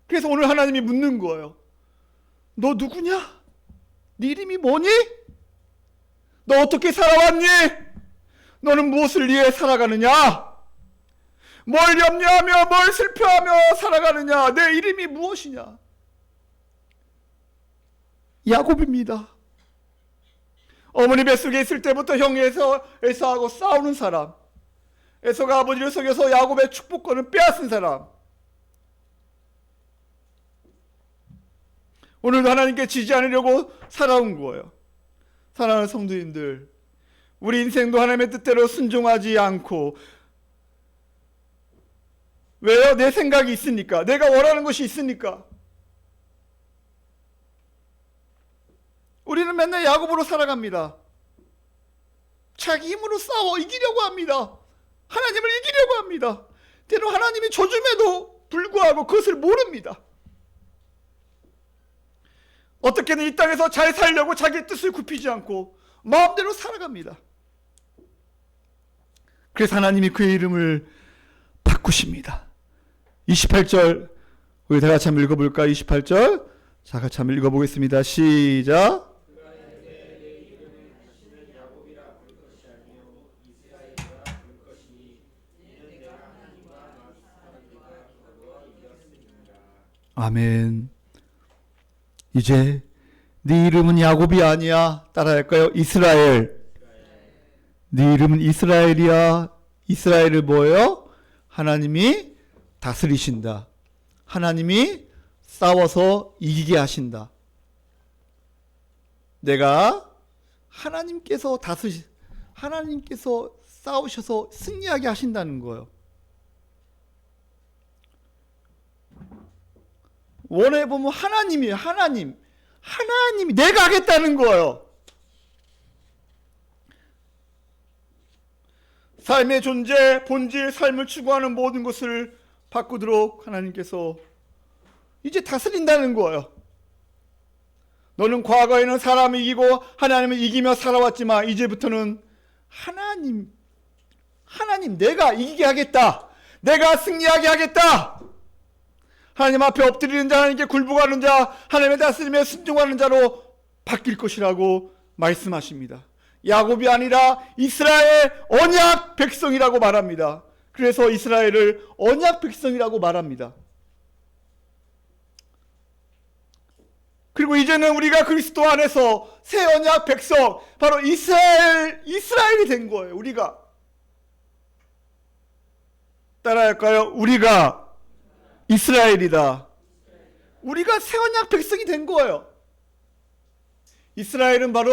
그래서 오늘 하나님이 묻는 거예요. 너 누구냐? 네 이름이 뭐니? 너 어떻게 살아왔니? 너는 무엇을 위해 살아가느냐? 뭘 염려하며 뭘 슬퍼하며 살아가느냐? 내 이름이 무엇이냐? 야곱입니다. 어머니 뱃속에 있을 때부터 형 에서하고 싸우는 사람, 에서가 아버지를 속여서 야곱의 축복권을 빼앗은 사람, 오늘도 하나님께 지지 않으려고 살아온 거예요. 사랑하는 성도님들, 우리 인생도 하나님의 뜻대로 순종하지 않고, 왜요? 내 생각이 있으니까, 내가 원하는 것이 있으니까. 우리는 맨날 야곱으로 살아갑니다. 자기 힘으로 싸워 이기려고 합니다. 하나님을 이기려고 합니다. 때로 하나님이 줘줌에도 불구하고 그것을 모릅니다. 어떻게든 이 땅에서 잘 살려고 자기의 뜻을 굽히지 않고 마음대로 살아갑니다. 그래서 하나님이 그의 이름을 바꾸십니다. 28절 우리 다 같이 한번 읽어볼까요? 28절 자, 같이 한번 읽어보겠습니다. 시작. 아멘. 이제 네 이름은 야곱이 아니야. 따라할까요? 이스라엘. 네 이름은 이스라엘이야. 이스라엘을 뭐예요? 하나님이 다스리신다. 하나님이 싸워서 이기게 하신다. 내가 하나님께서 싸우셔서 승리하게 하신다는 거예요. 원어에 보면 하나님이에요. 하나님이 내가 하겠다는 거예요. 삶의 존재, 본질, 삶을 추구하는 모든 것을 바꾸도록 하나님께서 이제 다스린다는 거예요. 너는 과거에는 사람을 이기고 하나님을 이기며 살아왔지만 이제부터는 하나님 내가 이기게 하겠다. 내가 승리하게 하겠다. 하나님 앞에 엎드리는 자, 하나님께 굴복하는 자, 하나님의 다스림에 순종하는 자로 바뀔 것이라고 말씀하십니다. 야곱이 아니라 이스라엘 언약 백성이라고 말합니다. 그래서 이스라엘을 언약 백성이라고 말합니다. 그리고 이제는 우리가 그리스도 안에서 새 언약 백성, 바로 이스라엘이 된 거예요. 우리가. 따라할까요? 우리가 이스라엘이다. 우리가 새 언약 백성이 된 거예요. 이스라엘은 바로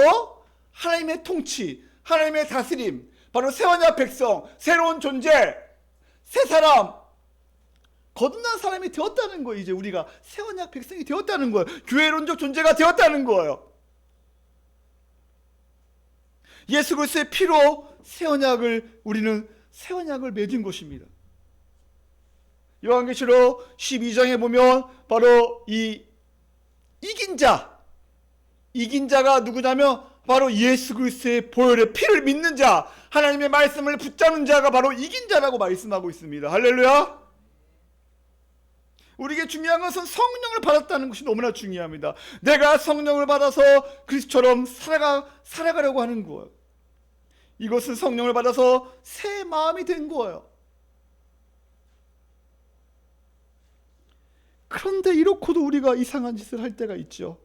하나님의 통치, 하나님의 다스림, 바로 새 언약 백성, 새로운 존재, 새 사람, 거듭난 사람이 되었다는 거예요. 이제 우리가 새 언약 백성이 되었다는 거예요. 교회론적 존재가 되었다는 거예요. 예수 그리스도의 피로 우리는 새 언약을 맺은 것입니다. 요한계시록 12장에 보면 바로 이긴 자가 누구냐면 바로 예수 그리스도의 보혈의 피를 믿는 자, 하나님의 말씀을 붙잡는 자가 바로 이긴 자라고 말씀하고 있습니다. 할렐루야. 우리에게 중요한 것은 성령을 받았다는 것이 너무나 중요합니다. 내가 성령을 받아서 그리스도처럼 살아가려고 하는 거예요. 이것은 성령을 받아서 새 마음이 된 거예요. 그런데 이렇고도 우리가 이상한 짓을 할 때가 있죠.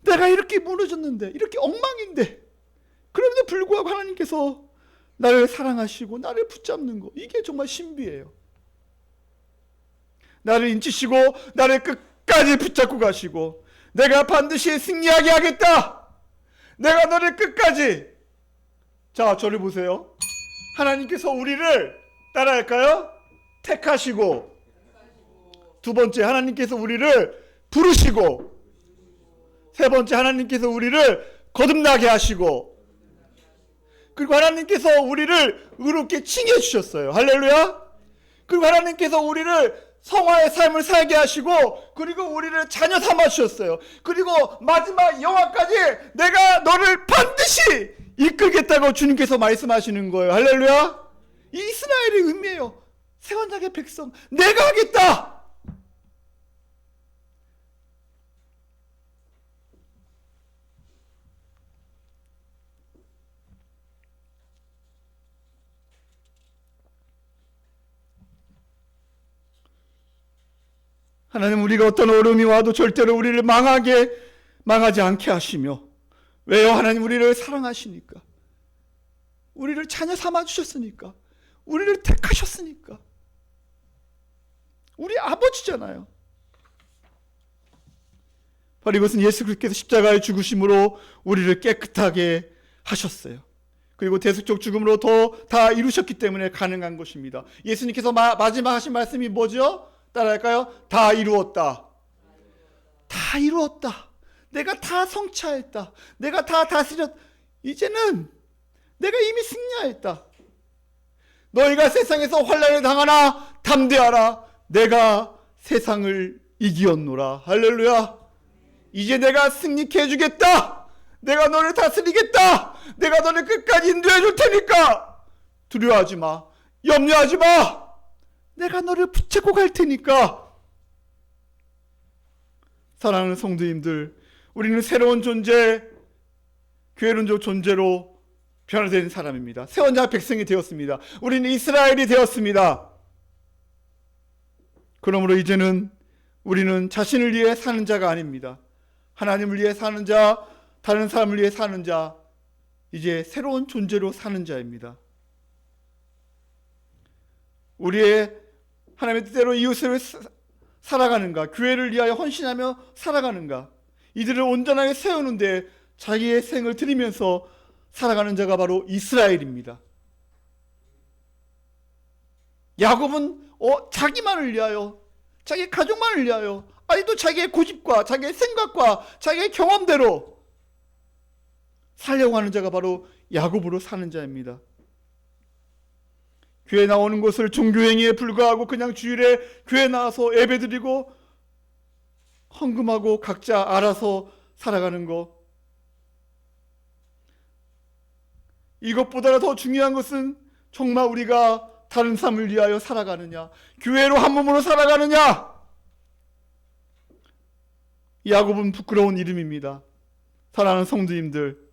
내가 이렇게 무너졌는데, 이렇게 엉망인데, 그럼에도 불구하고 하나님께서 나를 사랑하시고 나를 붙잡는 거, 이게 정말 신비해요. 나를 인치시고 나를 끝까지 붙잡고 가시고, 내가 반드시 승리하게 하겠다, 내가 너를 끝까지. 자, 저를 보세요. 하나님께서 우리를 따라할까요? 택하시고, 두 번째 하나님께서 우리를 부르시고, 세 번째 하나님께서 우리를 거듭나게 하시고, 그리고 하나님께서 우리를 의롭게 칭해 주셨어요. 할렐루야. 그리고 하나님께서 우리를 성화의 삶을 살게 하시고, 그리고 우리를 자녀 삼아 주셨어요. 그리고 마지막 영화까지 내가 너를 반드시 이끌겠다고 주님께서 말씀하시는 거예요. 할렐루야. 이 이스라엘의 의미예요. 새 언약의 백성, 내가 하겠다. 하나님, 우리가 어떤 어려움이 와도 절대로 우리를 망하지 않게 하시며, 왜요? 하나님 우리를 사랑하시니까, 우리를 자녀 삼아 주셨으니까, 우리를 택하셨으니까. 우리 아버지잖아요. 바로 이것은 예수 그리스도께서 십자가의 죽으심으로 우리를 깨끗하게 하셨어요. 그리고 대속적 죽음으로 다 이루셨기 때문에 가능한 것입니다. 예수님께서 마지막 하신 말씀이 뭐죠? 따라할까요? 다 이루었다. 다 이루었다. 내가 다 성취하였다. 내가 다 다스렸다. 이제는 내가 이미 승리하였다. 너희가 세상에서 환난을 당하나 담대하라. 내가 세상을 이기었노라. 할렐루야. 이제 내가 승리케 해주겠다. 내가 너를 다스리겠다. 내가 너를 끝까지 인도해 줄 테니까 두려워하지 마. 염려하지 마. 내가 너를 붙잡고 갈 테니까. 사랑하는 성도님들, 우리는 새로운 존재, 교회론적 존재로 변화된 사람입니다. 새 언약 백성이 되었습니다. 우리는 이스라엘이 되었습니다. 그러므로 이제는 우리는 자신을 위해 사는 자가 아닙니다. 하나님을 위해 사는 자, 다른 사람을 위해 사는 자, 이제 새로운 존재로 사는 자입니다. 우리의 하나님의 뜻대로 이웃을 살아가는가, 교회를 위하여 헌신하며 살아가는가, 이들을 온전하게 세우는데 자기의 생을 드리면서 살아가는 자가 바로 이스라엘입니다. 야곱은 자기만을 위하여, 자기 가족만을 위하여, 아직도 자기의 고집과 자기의 생각과 자기의 경험대로 살려고 하는 자가 바로 야곱으로 사는 자입니다. 교회 나오는 것을 종교행위에 불과하고 그냥 주일에 교회 나와서 예배드리고 헌금하고 각자 알아서 살아가는 것, 이것보다 더 중요한 것은 정말 우리가 다른 삶을 위하여 살아가느냐, 교회로 한 몸으로 살아가느냐. 야곱은 부끄러운 이름입니다. 사랑하는 성도님들,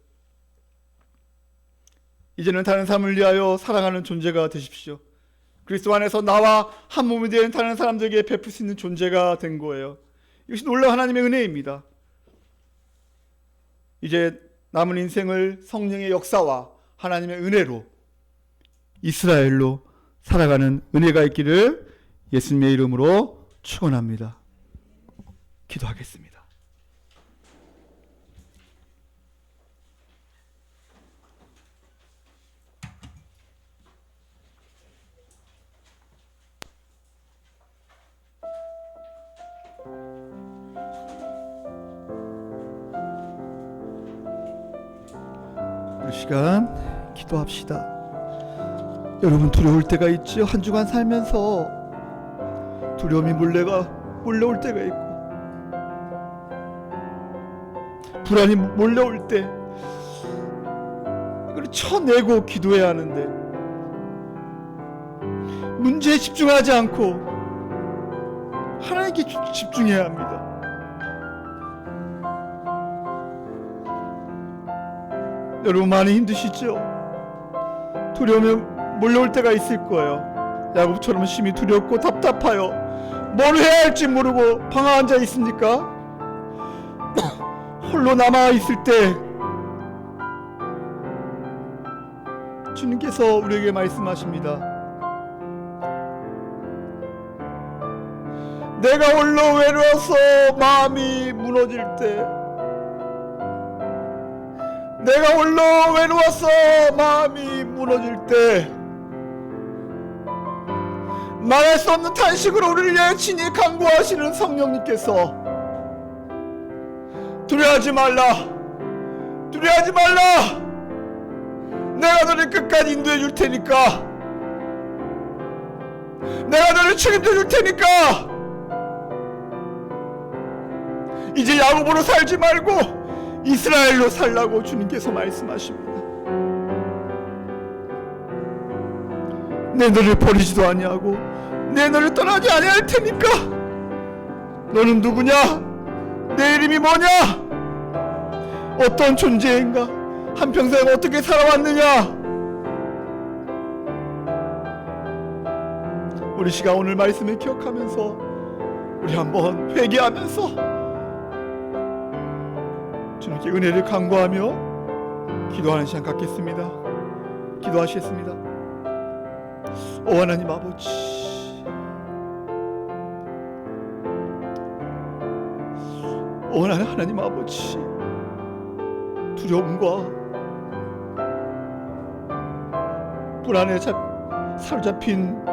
이제는 다른 삶을 위하여 살아가는 존재가 되십시오. 그리스도 안에서 나와 한 몸이 된 다른 사람들에게 베풀 수 있는 존재가 된 거예요. 이것이 놀라운 하나님의 은혜입니다. 이제 남은 인생을 성령의 역사와 하나님의 은혜로 이스라엘로 살아가는 은혜가 있기를 예수님의 이름으로 축원합니다. 기도하겠습니다. 이 시간 기도합시다. 여러분, 두려울 때가 있죠. 한 주간 살면서 두려움이 몰려올 때가 있고, 불안이 몰려올 때 이걸 쳐내고 기도해야 하는데 문제에 집중하지 않고 하나님께 집중해야 합니다. 여러분 많이 힘드시죠? 두려움에 몰려올 때가 있을 거예요. 야곱처럼 심히 두렵고 답답하여 뭘 해야 할지 모르고 방 안에 앉아 있습니까? 홀로 남아 있을 때 주님께서 우리에게 말씀하십니다. 내가 홀로 외로워서 마음이 무너질 때, 내가 홀로 외로워서 마음이 무너질 때 말할 수 없는 탄식으로 우리를 위해 친히 간구하시는 성령님께서 두려워하지 말라, 두려워하지 말라, 내가 너를 끝까지 인도해 줄 테니까, 내가 너를 책임져 줄 테니까 이제 야곱으로 살지 말고 이스라엘로 살라고 주님께서 말씀하십니다. 내 너를 버리지도 아니하고 내 너를 떠나지 아니할 테니까. 너는 누구냐? 내 이름이 뭐냐? 어떤 존재인가? 한평생 어떻게 살아왔느냐? 우리 시간 오늘 말씀을 기억하면서 우리 한번 회개하면서 주님께 은혜를 간구하며 기도하는 시간 갖겠습니다. 기도하시겠습니다. 오 하나님 아버지, 오 하나님 아버지, 두려움과 불안에 사로잡힌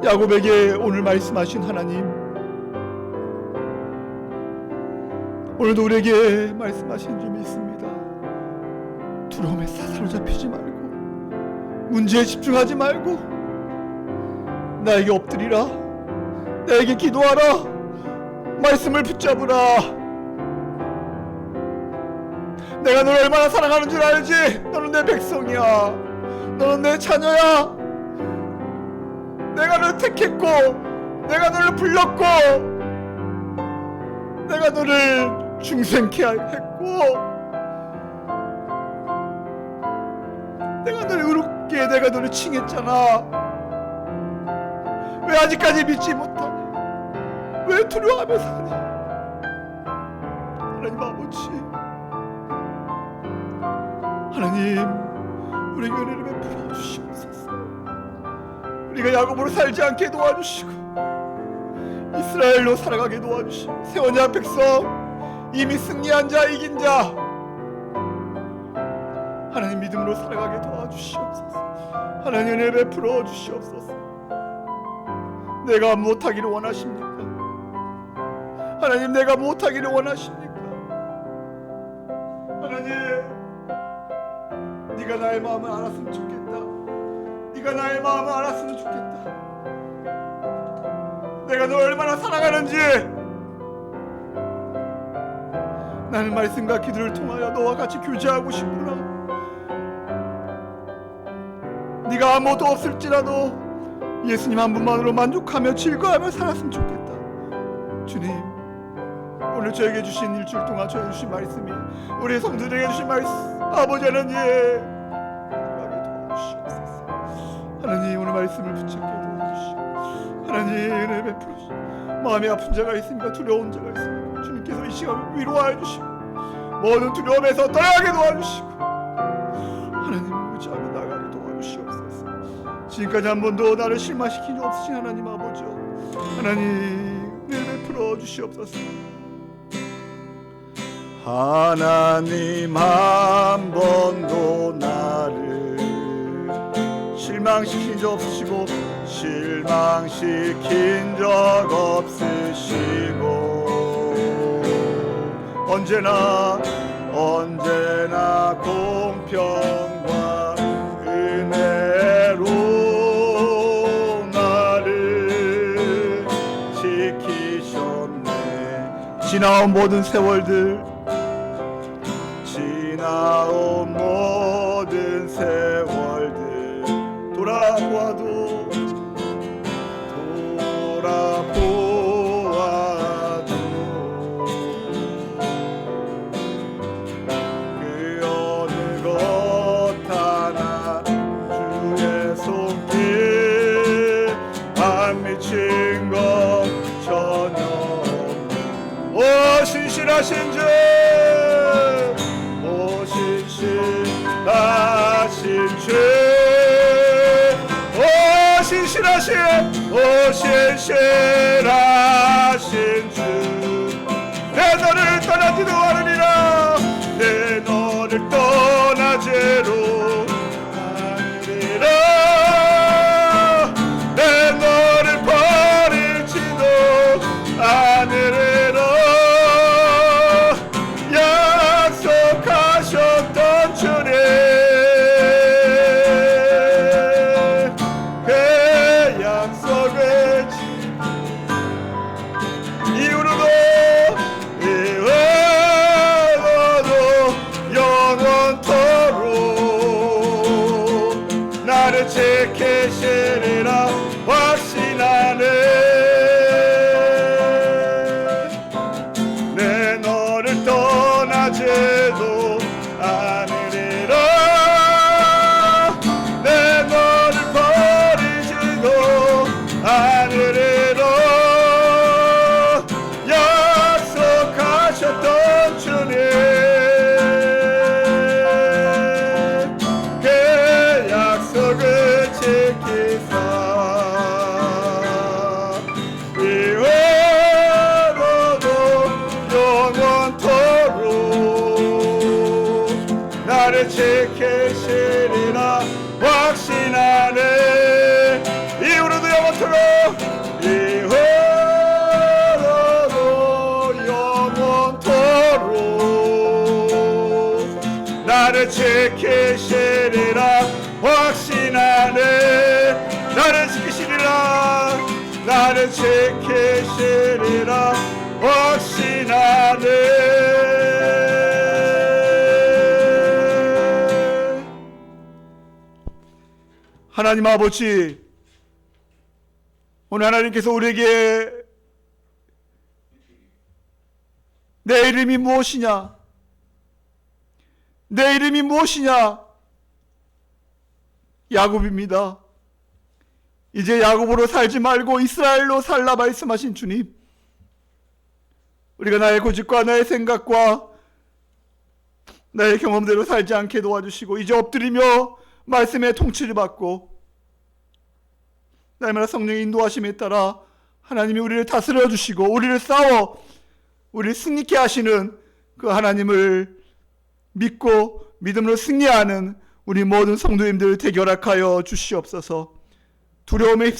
야곱에게 오늘 말씀하신 하나님, 오늘도 우리에게 말씀하신 줄 믿습니다. 두려움에 사로잡히지 말고, 문제에 집중하지 말고 나에게 엎드리라, 나에게 기도하라, 말씀을 붙잡으라. 내가 너를 얼마나 사랑하는 줄 알지? 너는 내 백성이야, 너는 내 자녀야. 내가 너를 택했고, 내가 너를 불렀고, 내가 너를 중생케 했고, 내가 너를 의롭게, 내가 너를 칭했잖아. 왜 아직까지 믿지 못하냐? 왜 두려워하며 사냐? 하나님 아버지, 하나님, 우리에게 은혜를 베풀어 주시옵소서. 우리가 야곱으로 살지 않게 도와주시고 이스라엘로 살아가게 도와주시고, 새 언약 백성, 이미 승리한 자, 이긴 자, 하나님 믿음으로 살아가게 도와주시옵소서. 하나님 은혜 베풀어 주시옵소서. 내가 못하기를 원하십니까? 하나님, 내가 못하기를 원하십니까? 하나님, 네가 나의 마음을 알았으면 좋겠다. 네가 나의 마음을 알았으면 좋겠다. 내가 너 얼마나 사랑하는지 나는 말씀과 기도를 통하여 너와 같이 교제하고 싶구나. 네가 아무것도 없을지라도 예수님 한 분만으로 만족하며 즐거워하며 살았으면 좋겠다. 주님, 오늘 저에게 주신 일주일 동안 저에게 주신 말씀이 우리 성도들에게 주신 말씀, 아버지 하나님, 도와주시옵소서. 하나님, 오늘 말씀을 붙잡게 도와주시옵소서. 하나님, 은혜 베풀어 주시옵소서. 마음이 아픈 자가 있습니까? 두려운 자가 있습니까? 주님께서 이 시간 위로하여 주시고 모든 두려움에서 떠나게 도와주시고 하나님 의지하며 나가게 도와주시옵소서. 지금까지 한 번도 나를 실망시킨 적 없으신 하나님 아버지, 하나님 은혜 베풀어 주시옵소서. 하나님, 한 번도 나를 실망시킨 적 없으시고 실망시킨 적 없으시고 언제나 공평과 은혜로 나를 지키셨네. 지나온 모든 세월들, 지나온 모든 세월들 돌아보아도 그 어느 신실하신 주, 오 신실하신 주, 오 신실하신, 오 신실하신 주, 내 너를 떠나지도 않으리라. 내 너를 떠나지로 않으리라. 내 너를 버리지도 않으리라. 약속하셨던 주님, 그 약속을 이후로도 영원토록 나를 지키시리라 확신하네. 내 너를 떠나지도 않으리라. 내 너를 버리지도 않으리라. 약속하셨던 주님, 그 약속을 지키사 이후로도 영원토록 나를 지키시리라 확신하네. 이후로도 영원토록, 이후로도 영원토록 나를 지키시리라 확신하네. 나를 지키시리라, 나를 지키시리라 확신하네. 하나님 아버지, 오늘 하나님께서 우리에게 내 이름이 무엇이냐, 내 이름이 무엇이냐, 야곱입니다. 이제 야곱으로 살지 말고 이스라엘로 살라 말씀하신 주님, 우리가 나의 고집과 나의 생각과 나의 경험대로 살지 않게 도와주시고, 이제 엎드리며 말씀의 통치를 받고 날마다 성령의 인도하심에 따라 하나님이 우리를 다스려 주시고 우리를 싸워 우리를 승리케 하시는 그 하나님을 믿고 믿음으로 승리하는 우리 모든 성도님들을 대결하여 주시옵소서. 두려움에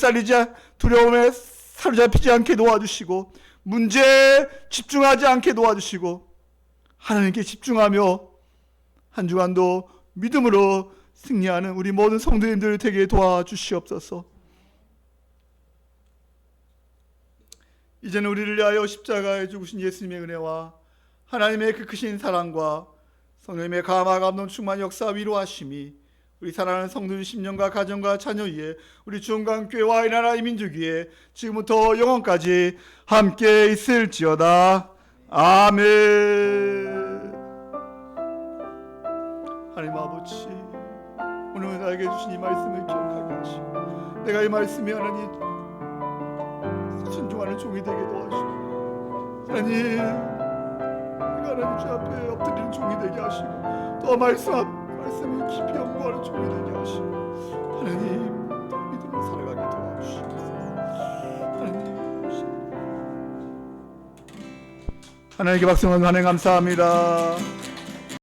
사로잡히지 않게 도와주시고, 문제에 집중하지 않게 도와주시고, 하나님께 집중하며 한 주간도 믿음으로 승리하는 우리 모든 성도님들 되게 도와주시옵소서. 이제는 우리를 위하여 십자가에 죽으신 예수님의 은혜와 하나님의 그 크신 사랑과 성령님의 감화 감동 충만 역사 위로하심이 우리 사랑하는 성도들 심령과 가정과 자녀 위에, 우리 주원강교회와 이 나라 이 민족 위에 지금부터 영원까지 함께 있을지어다. 아멘. 하나님 아버지, 오늘 나에게 주신 이 말씀을 기억하게 하시고, 내가 이 말씀에 하나님 순종하는 종이 되게 도와주시고, 하나님 내가 하나님 주 앞에 엎드리는 종이 되게 하시고, 또 말씀을 깊이 연구하는 종이 되게 하시고, 하나님 또 믿음으로 살아가게 도와주시옵소서. 하나님께 박수만 하나님 감사합니다.